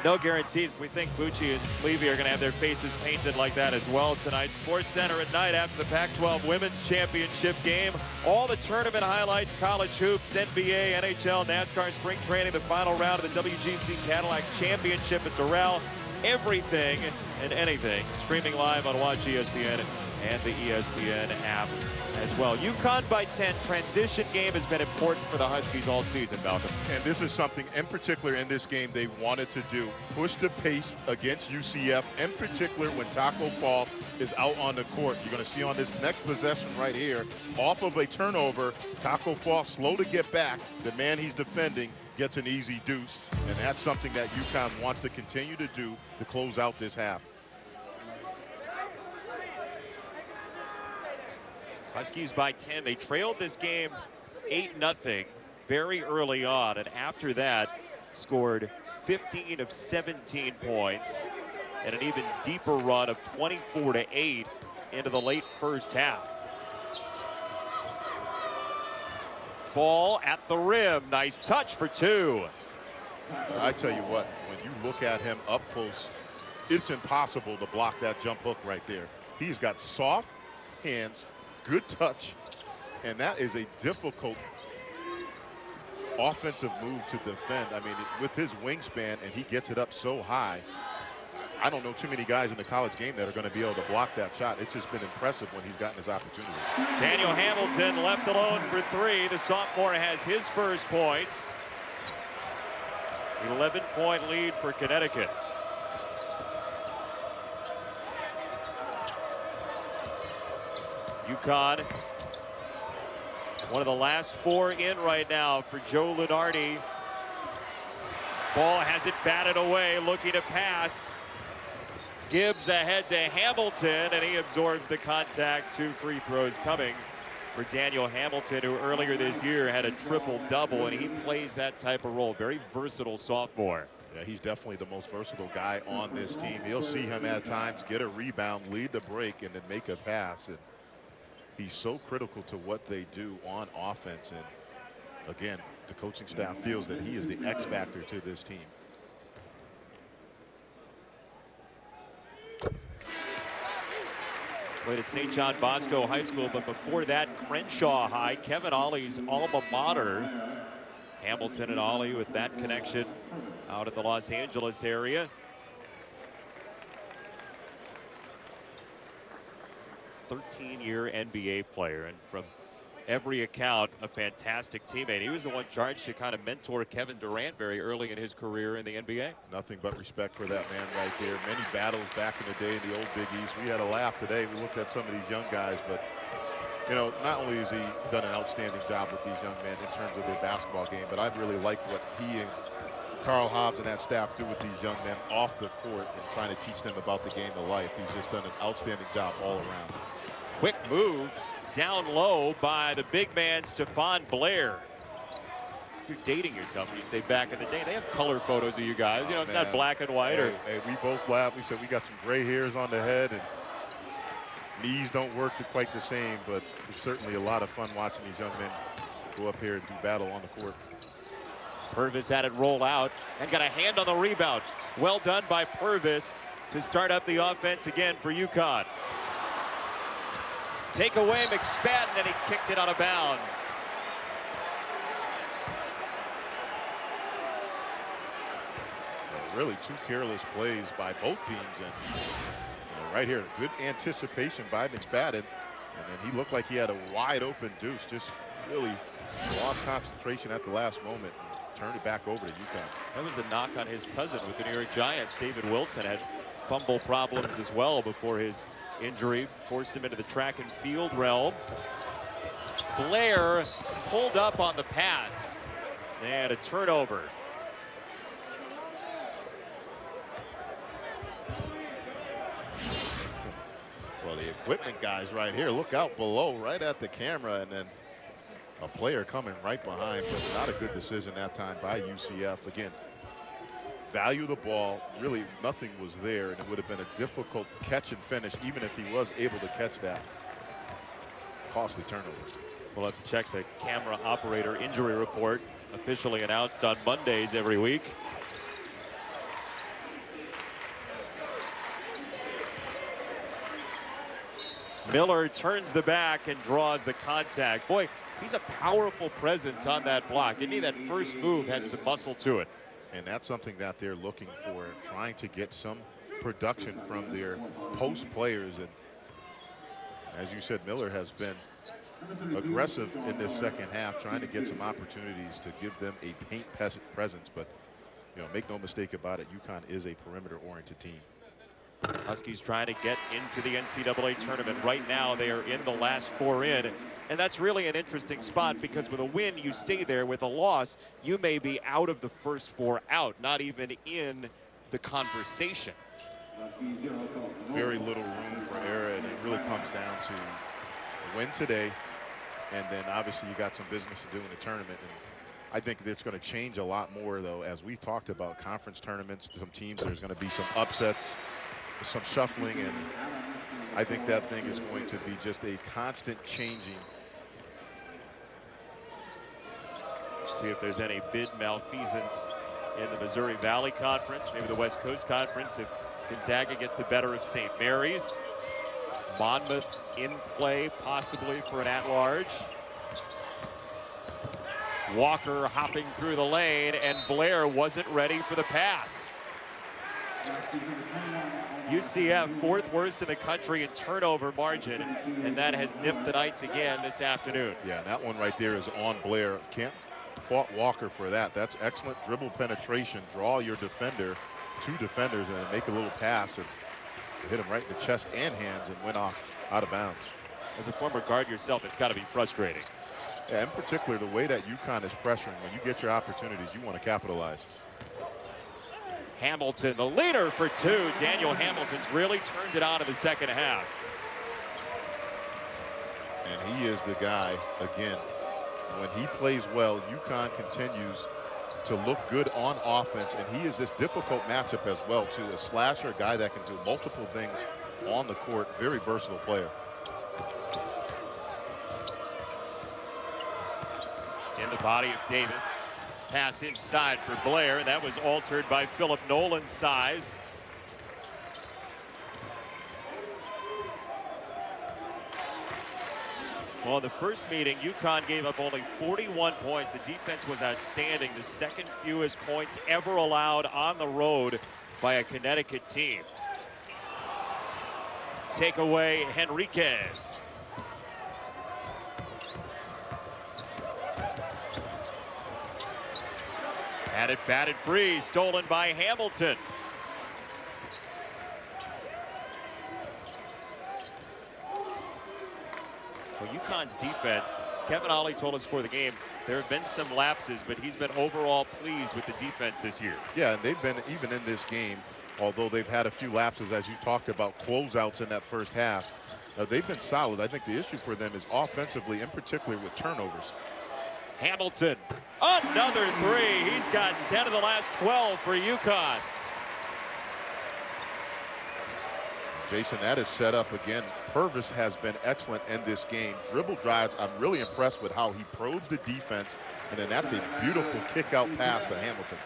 No guarantees. We think Bucci and Levy are going to have their faces painted like that as well tonight. Sports Center at night after the Pac-12 Women's Championship game. All the tournament highlights, college hoops, NBA, NHL, NASCAR spring training, the final round of the WGC Cadillac Championship at Doral. Everything and anything streaming live on Watch ESPN and the ESPN app as well. UConn by 10. Transition game has been important for the Huskies all season, Malcolm. And this is something in particular in this game they wanted to do. Push the pace against UCF, in particular when Taco Fall is out on the court. You're going to see on this next possession right here, off of a turnover, Taco Fall slow to get back. The man he's defending gets an easy deuce, and that's something that UConn wants to continue to do to close out this half. Huskies by 10. They trailed this game 8-0 very early on, and after that scored 15 of 17 points and an even deeper run of 24-8 into the late first half. Fall at the rim. Nice touch for two. I tell you what, when you look at him up close, it's impossible to block that jump hook right there. He's got soft hands, good touch, and that is a difficult offensive move to defend. I mean, with his wingspan, and he gets it up so high, I don't know too many guys in the college game that are going to be able to block that shot. It's just been impressive when he's gotten his opportunities. Daniel Hamilton left alone for three. The sophomore has his first points. 11-point lead for Connecticut. UConn, one of the last four in right now for Joe Lunardi. Fall has it batted away, looking to pass. Gibbs ahead to Hamilton, and he absorbs the contact. 2 free throws coming for Daniel Hamilton, who earlier this year had a triple-double, and he plays that type of role. Very versatile sophomore. Yeah, he's definitely the most versatile guy on this team. You'll see him at times get a rebound, lead the break, and then make a pass. And he's so critical to what they do on offense. And again, the coaching staff feels that he is the X factor to this team. Played at St. John Bosco High School, but before that, Crenshaw High, Kevin Ollie's alma mater. Hamilton and Ollie with that connection out in the Los Angeles area. '13-year NBA player, and from every account, a fantastic teammate. He was the one charged to kind of mentor Kevin Durant very early in his career in the NBA. Nothing but respect for that man right there. Many battles back in the day in the old Big East. We had a laugh today. We looked at some of these young guys, but you know, not only has he done an outstanding job with these young men in terms of their basketball game, but I really like what he and Carl Hobbs and that staff do with these young men off the court and trying to teach them about the game of life. He's just done an outstanding job all around. Quick move down low by the big man, Stephon Blair. You're dating yourself when you say back in the day. They have color photos of you guys. You know, it's not black and white. Hey, we both laughed. We said we got some gray hairs on the head, and knees don't work quite the same, but it's certainly a lot of fun watching these young men go up here and do battle on the court. Purvis had it roll out and got a hand on the rebound. Well done by Purvis to start up the offense again for UConn. Take away McSpadden, and he kicked it out of bounds. Really two careless plays by both teams, and right here, good anticipation by McSpadden, and then he looked like he had a wide open deuce, just really lost concentration at the last moment and turned it back over to UConn. That was the knock on his cousin with the New York Giants. David Wilson had fumble problems as well before his injury forced him into the track and field realm. Blair pulled up on the pass and a turnover. Well, the equipment guys right here, look out below right at the camera, and then a player coming right behind, but not a good decision that time by UCF. Again, value the ball, really nothing was there, and it would have been a difficult catch and finish even if he was able to catch that. Costly turnover. We'll have to check the camera operator injury report, officially announced on Mondays every week. Miller turns the back and draws the contact. Boy, he's a powerful presence on that block. Didn't he? That first move had some muscle to it. And that's something that they're looking for, trying to get some production from their post players. And As you said, Miller has been aggressive in this second half, trying to get some opportunities to give them a paint presence. But, you know, make no mistake about it, UConn is a perimeter-oriented team. Huskies trying to get into the NCAA tournament. Right now, they are in the last 4 in. And that's really an interesting spot because with a win, you stay there. With a loss, you may be out of the first 4 out, not even in the conversation. Very little room for error, and it really comes down to win today, and then obviously you got some business to do in the tournament. And I think it's going to change a lot more, though, as we talked about conference tournaments. Some teams, there's going to be some upsets, some shuffling, and I think that thing is going to be just a constant changing. See if there's any bid malfeasance in the Missouri Valley Conference, maybe the West Coast Conference, if Gonzaga gets the better of St. Mary's. Monmouth in play, possibly for an at-large. Walker hopping through the lane, and Blair wasn't ready for the pass. UCF, 4th worst in the country in turnover margin, and that has nipped the Knights again this afternoon. Yeah, that one right there is on Blair. Can't fault Walker for that. That's excellent dribble penetration. Draw your defender, 2 defenders, and make a little pass and hit him right in the chest and hands and went off out of bounds. As a former guard yourself, it's got to be frustrating. Yeah, in particular, the way that UConn is pressuring, when you get your opportunities, you want to capitalize. Hamilton, the leader for 2. Daniel Hamilton's really turned it on in the second half. And he is the guy, again, when he plays well, UConn continues to look good on offense, and he is this difficult matchup as well, too. A slasher, a guy that can do multiple things on the court, very versatile player. In the body of Davis. Pass inside for Blair. That was altered by Philip Nolan's size. Well, in the first meeting, UConn gave up only 41 points. The defense was outstanding. The second fewest points ever allowed on the road by a Connecticut team. Take away Henriquez. Had it batted free, stolen by Hamilton. Well, UConn's defense, Kevin Ollie told us before the game, there have been some lapses, but he's been overall pleased with the defense this year. Yeah, and they've been, even in this game, although they've had a few lapses, as you talked about, closeouts in that first half, they've been solid. I think the issue for them is offensively, in particular with turnovers. Hamilton, another 3. He's got 10 of the last 12 for UConn. Jason, that is set up again. Purvis has been excellent in this game. Dribble drives, I'm really impressed with how he probes the defense, and then that's a beautiful kick-out pass to Hamilton.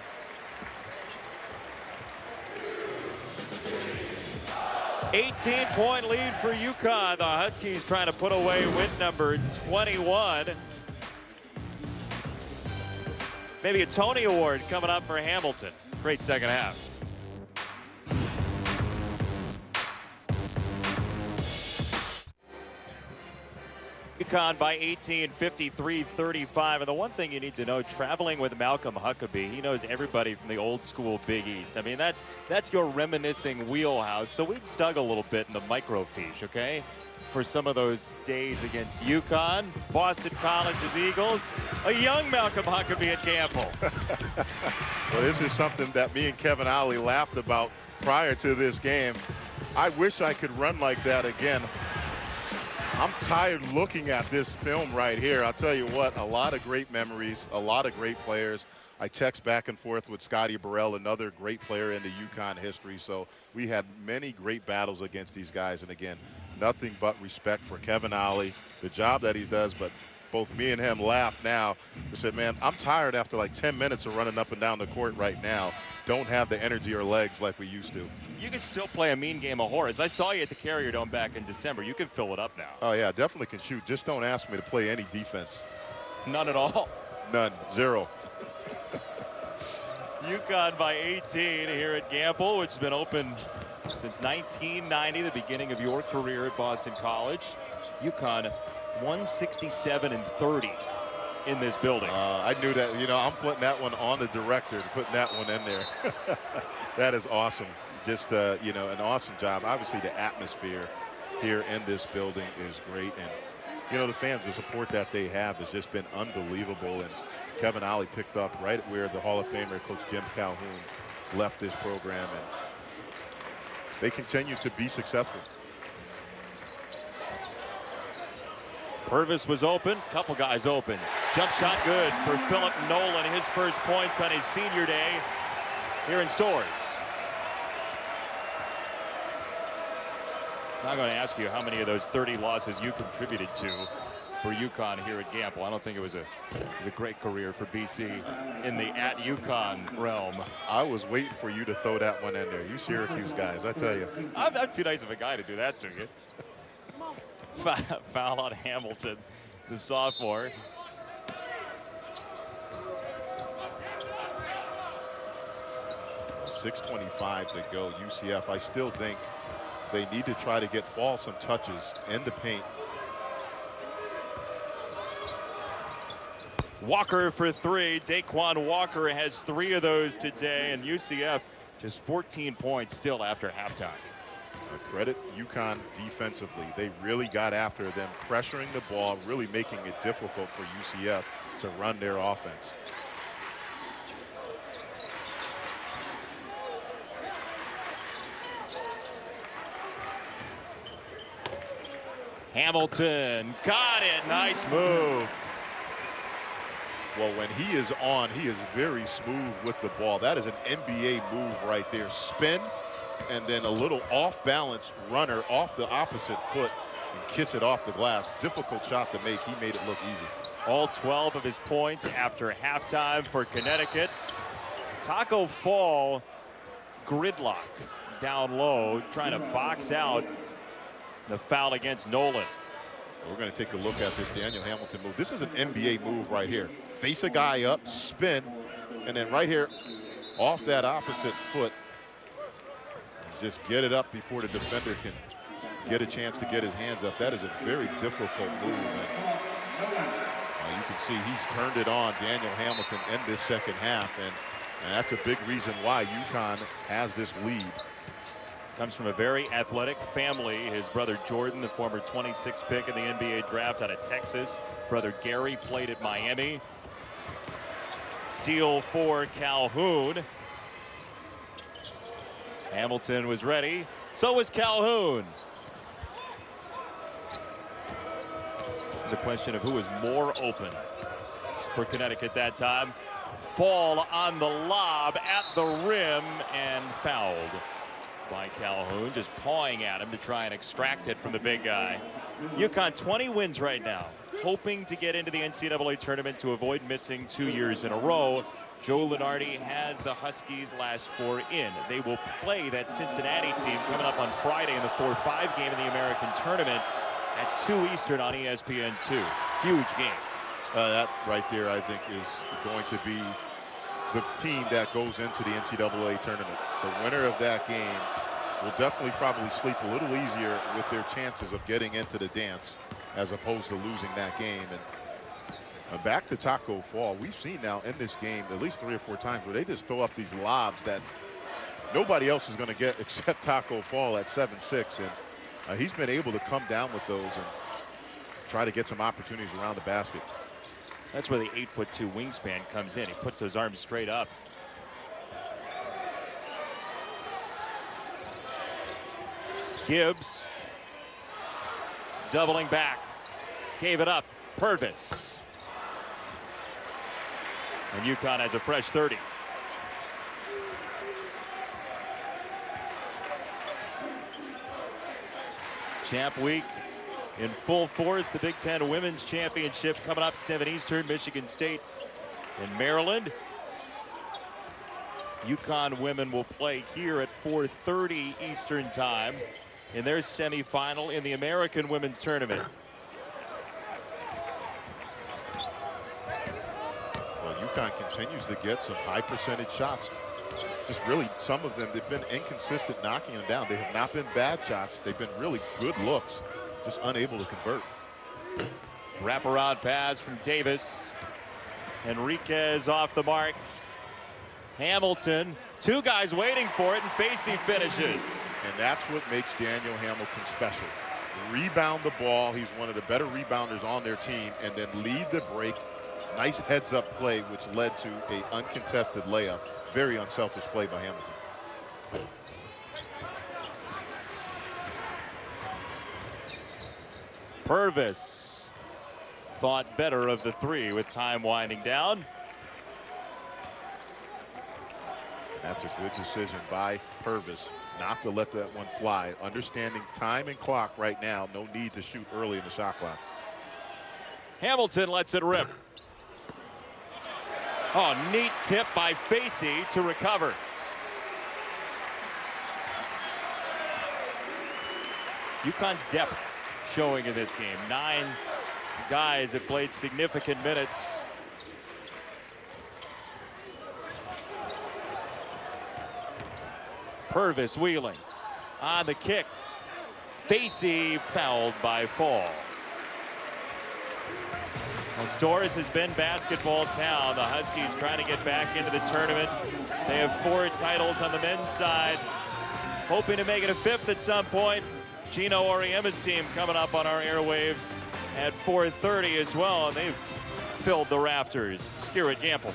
$18-point lead for UConn. The Huskies trying to put away win number 21. Maybe a Tony Award coming up for Hamilton. Great second half. UConn by 18, 53-35. And the one thing you need to know, traveling with Malcolm Huckabee, he knows everybody from the old school Big East. I mean, that's your reminiscing wheelhouse. So we dug a little bit in the microfiche, okay, for some of those days against UConn, Boston College's Eagles, a young Malcolm Huckabee at Gamble. Well, this is something that me and Kevin Ollie laughed about prior to this game. I wish I could run like that again. I'm tired looking at this film right here. I'll tell you what, a lot of great memories, a lot of great players. I text back and forth with Scotty Burrell, another great player in the UConn history. So we had many great battles against these guys. And again, nothing but respect for Kevin Ollie, the job that he does, but both me and him laugh now. We said, man, I'm tired after like 10 minutes of running up and down the court right now. Don't have the energy or legs like we used to. You can still play a mean game of Horace. I saw you at the Carrier Dome back in December. You can fill it up now. Oh, yeah, definitely can shoot. Just don't ask me to play any defense. None at all. None. 0. UConn by 18 here at Gamble, which has been open since 1990, the beginning of your career at Boston College. UConn 167-30 in this building. I knew that. You know, I'm putting that one on the director, putting that one in there. That is awesome. Just, you know, an awesome job. Obviously, the atmosphere here in this building is great. And, you know, the fans, the support that they have has just been unbelievable. And Kevin Ollie picked up right where the Hall of Famer, Coach Jim Calhoun, left this program. And they continue to be successful. Purvis was open, couple guys open. Jump shot good for Philip Nolan, his first points on his senior day here in Storrs. I'm going to ask you how many of those 30 losses you contributed to for UConn here at Gamble. I don't think it was a great career for BC in the at UConn realm. I was waiting for you to throw that one in there. You Syracuse guys, I tell you. I'm too nice of a guy to do that to you. Foul on Hamilton, the sophomore. .625 to go. UCF, I still think they need to try to get Fall some touches in the paint. Walker for three. Daquan Walker has 3 of those today, and UCF just 14 points still after halftime. Credit UConn defensively. They really got after them, pressuring the ball, really making it difficult for UCF to run their offense. Hamilton got it. Nice move. Well, when he is on, he is very smooth with the ball. That is an NBA move right there. Spin, and then a little off-balance runner off the opposite foot and kiss it off the glass. Difficult shot to make. He made it look easy. All 12 of his points after halftime for Connecticut. Taco Fall gridlock down low, trying to box out the foul against Nolan. We're going to take a look at this Daniel Hamilton move. This is an NBA move right here. Face a guy up, spin, and then right here off that opposite foot, just get it up before the defender can get a chance to get his hands up. That is a very difficult move. And you can see he's turned it on, Daniel Hamilton, in this second half, and that's a big reason why UConn has this lead. Comes from a very athletic family. His brother Jordan, the former 26th pick in the NBA draft out of Texas. Brother Gary played at Miami. Steal for Calhoun. Hamilton was ready. So was Calhoun. It's a question of who was more open for Connecticut that time. Fall on the lob at the rim and fouled by Calhoun, just pawing at him to try and extract it from the big guy. UConn 20 wins right now, hoping to get into the NCAA tournament to avoid missing 2 years in a row. Joe Lunardi has the Huskies last 4 in. They will play that Cincinnati team coming up on Friday in the 4-5 game in the American tournament at 2 Eastern on ESPN2. Huge game. That right there, I think, is going to be the team that goes into the NCAA tournament. The winner of that game will definitely probably sleep a little easier with their chances of getting into the dance as opposed to losing that game. And back to Taco Fall, we've seen now in this game at least 3 or 4 times where they just throw up these lobs that nobody else is going to get except Taco Fall at 7'6", and he's been able to come down with those and try to get some opportunities around the basket. That's where the 8'2" wingspan comes in. He puts those arms straight up. Gibbs doubling back, gave it up. Purvis. And UConn has a fresh 30. Champ Week in full force. The Big Ten Women's Championship coming up 7 Eastern, Michigan State in Maryland. UConn women will play here at 4:30 Eastern time in their semifinal in the American Women's Tournament. Well, UConn continues to get some high percentage shots. Just really, some of them, they've been inconsistent knocking them down. They have not been bad shots. They've been really good looks. just unable to convert. Wraparound pass from Davis. Enriquez off the mark. Hamilton, two guys waiting for it, and Facey finishes. And that's what makes Daniel Hamilton special. Rebound the ball. He's one of the better rebounders on their team, and then lead the break. Nice heads-up play, which led to an uncontested layup. Very unselfish play by Hamilton. Purvis thought better of the three with time winding down. That's a good decision by Purvis not to let that one fly. Understanding time and clock right now, no need to shoot early in the shot clock. Hamilton lets it rip. Oh, neat tip by Facey to recover. UConn's depth showing in this game. 9 guys have played significant minutes. Purvis wheeling on the kick. Facey fouled by Fall. Well, Storrs has been basketball town. The Huskies trying to get back into the tournament. They have 4 titles on the men's side, hoping to make it a 5th at some point. Gino Auriemma's team coming up on our airwaves at 4:30 as well, and they've filled the rafters. Here at Gamble.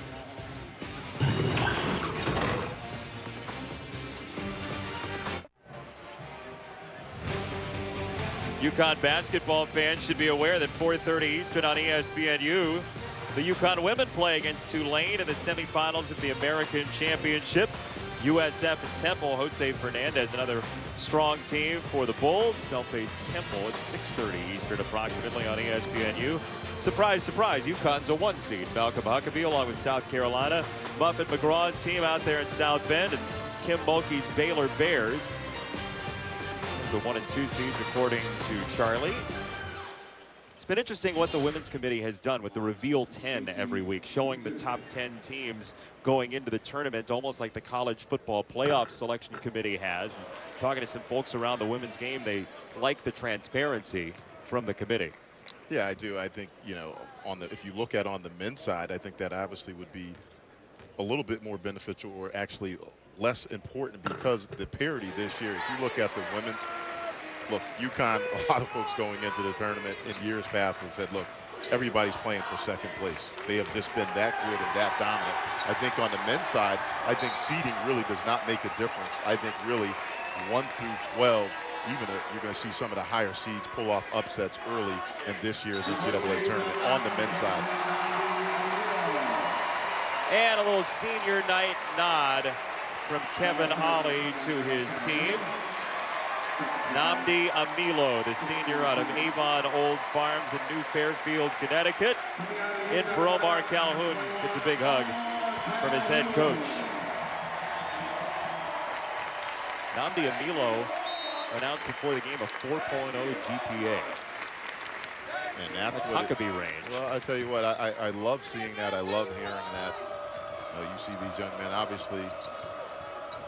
UConn basketball fans should be aware that 4:30 Eastern on ESPNU, the UConn women play against Tulane in the semifinals of the American Championship. USF and Temple. Jose Fernandez, another strong team for the Bulls. They'll face Temple at 6:30 Eastern approximately on ESPNU. Surprise, surprise, UConn's a 1 seed. Malcolm Huckabee along with South Carolina. Muffet McGraw's team out there in South Bend, and Kim Mulkey's Baylor Bears. The 1 and 2 seeds according to Charlie. It's been interesting what the Women's Committee has done with the Reveal 10 every week, showing the top 10 teams going into the tournament, almost like the College Football Playoff Selection Committee has. And talking to some folks around the women's game, they like the transparency from the committee. Yeah, I do. I think, you know, if you look at on the men's side, I think that obviously would be a little bit more beneficial, or actually less important, because the parity this year, if you look at the women's, look, UConn, a lot of folks going into the tournament in years past have said, look, everybody's playing for second place. They have just been that good and that dominant. I think on the men's side, I think seeding really does not make a difference. I think really 1 through 12, you're going to see some of the higher seeds pull off upsets early in this year's NCAA tournament on the men's side. And a little senior night nod from Kevin Ollie to his team. Nnamdi Amilo, the senior out of Avon Old Farms in New Fairfield, Connecticut. In for Omar Calhoun, gets a big hug from his head coach. Nnamdi Amilo announced before the game a 4.0 GPA. And that's Huckabee range. Well, I tell you what, I love seeing that. I love hearing that. You see these young men, obviously,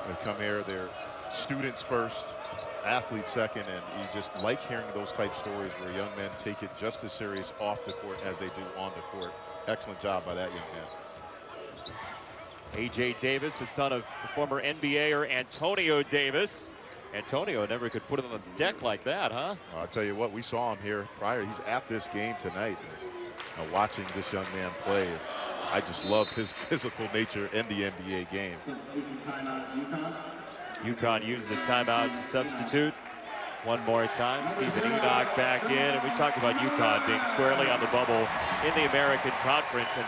they come here, they're students first, athletes second, and you just like hearing those type stories where young men take it just as serious off the court as they do on the court. Excellent job by that young man. A.J. Davis, the son of the former NBAer Antonio Davis. Antonio never could put it on the deck like that, huh? Well, I'll tell you what, we saw him here prior. He's at this game tonight. Watching this young man play, I just love his physical nature in the NBA game. UConn uses a timeout to substitute. One more time, Stephen Enoch back in. And we talked about UConn being squarely on the bubble in the American Conference. And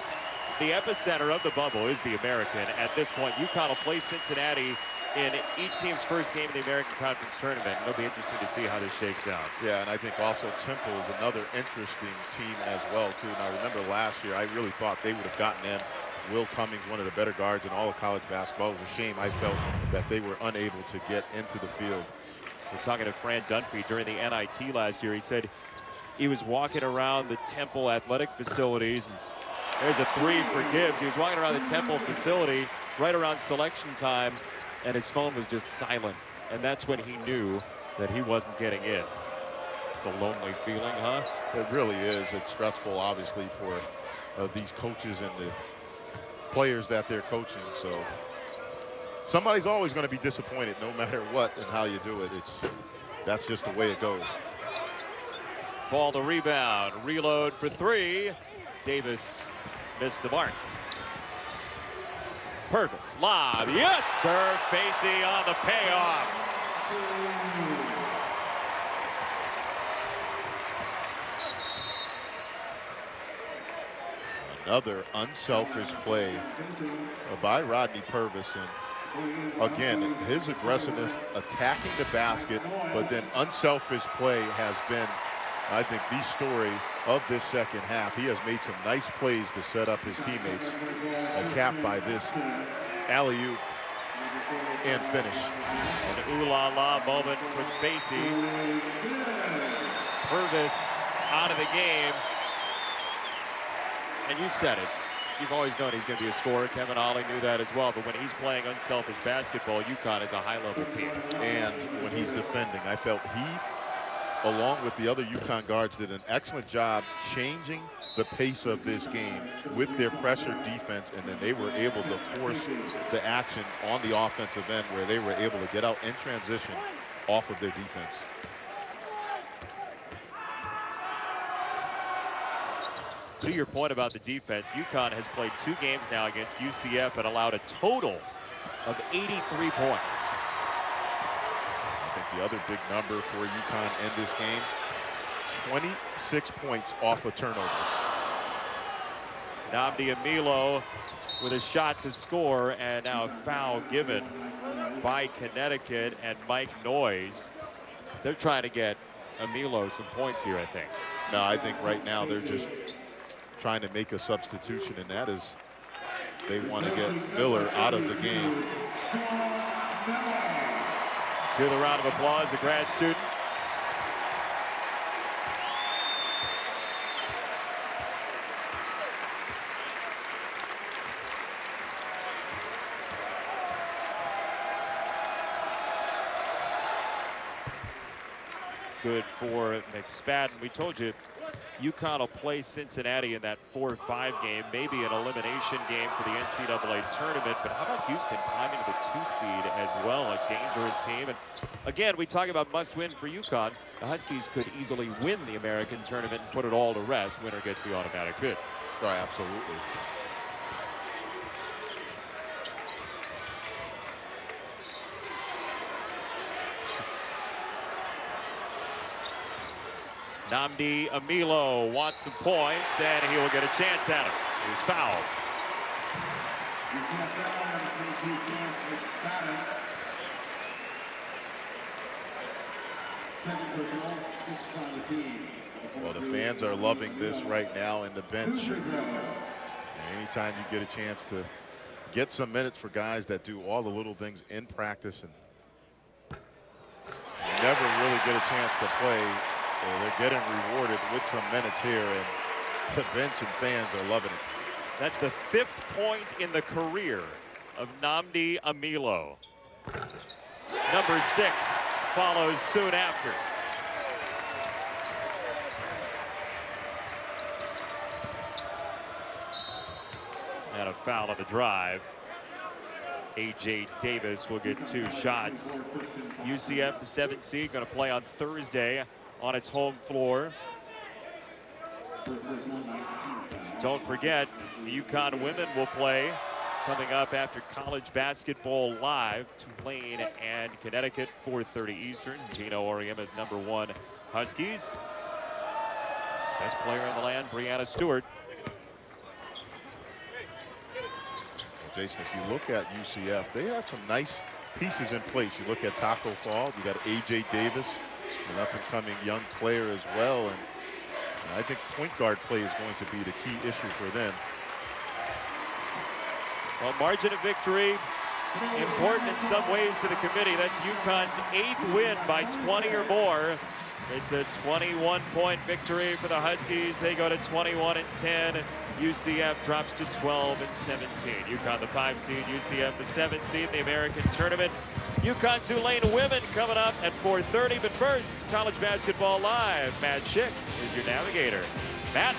the epicenter of the bubble is the American. At this point, UConn will play Cincinnati in each team's first game in the American Conference tournament. It'll be interesting to see how this shakes out. Yeah, and I think also Temple is another interesting team as well, too. And I remember last year, I really thought they would have gotten in. Will Cummings, one of the better guards in all of college basketball. It was a shame I felt that they were unable to get into the field. We're talking to Fran Dunphy during the NIT last year. He said he was walking around the Temple athletic facilities, and there's a 3 for Gibbs. He was walking around the Temple facility right around selection time, and his phone was just silent. And that's when he knew that he wasn't getting in. That's a lonely feeling, huh? It really is. It's stressful, obviously, for these coaches and the players that they're coaching. So somebody's always going to be disappointed no matter what and how you do it. That's just the way it goes. Fall the rebound, reload for three. Davis missed the mark. Purvis, lob, yes sir, Facey on the payoff. Another unselfish play by Rodney Purvis. And again, his aggressiveness attacking the basket, but then unselfish play has been, I think, the story of this second half. He has made some nice plays to set up his teammates, capped by this alley-oop and finish. An ooh-la-la moment for Facey. Purvis out of the game. And you said it. You've always known he's going to be a scorer. Kevin Ollie knew that as well. But when he's playing unselfish basketball, UConn is a high-level team. And when he's defending, I felt he, along with the other UConn guards, did an excellent job changing the pace of this game with their pressure defense, and then they were able to force the action on the offensive end where they were able to get out in transition off of their defense. To your point about the defense, UConn has played 2 games now against UCF and allowed a total of 83 points. I think the other big number for UConn in this game, 26 points off of turnovers. Nnamdi Amilo with a shot to score, and now a foul given by Connecticut and Mike Noyes. They're trying to get Amilo some points here, I think. No, I think right now they're just trying to make a substitution, and that is they want to get Miller out of the game. To the round of applause, a grad student. Good for McSpadden. We told you UConn will play Cincinnati in that 4-5 game, maybe an elimination game for the NCAA tournament. But how about Houston climbing to the 2 seed as well? A dangerous team. And again, we talk about must win for UConn. The Huskies could easily win the American tournament and put it all to rest. Winner gets the automatic bid. Oh, absolutely. Nnamdi Amilo wants some points, and he will get a chance at it. He was fouled. Well, the fans are loving this right now in the bench. And anytime you get a chance to get some minutes for guys that do all the little things in practice and never really get a chance to play, they're getting rewarded with some minutes here, and the bench and fans are loving it. That's the 5th point in the career of Nnamdi Amilo. Number 6 follows soon after. And a foul on the drive. A.J. Davis will get 2 shots. UCF, the 7th seed, going to play on Thursday on its home floor. Don't forget, the UConn women will play coming up after college basketball live. Tulane and Connecticut, 4:30 Eastern. Gino Auriemma's #1 Huskies. Best player in the land, Brianna Stewart. Well, Jason, if you look at UCF, they have some nice pieces in place. You look at Taco Fall, you got A.J. Davis, an up-and-coming young player as well, and I think point guard play is going to be the key issue for them. Well, margin of victory important in some ways to the committee. That's UConn's 8th win by 20 or more. It's a 21-point victory for the Huskies. They go to 21-10. UCF drops to 12-17. UConn the 5 seed, UCF the 7 seed in the American tournament. UConn Tulane women coming up at 4:30. But first, college basketball live. Matt Schick is your navigator. Matt.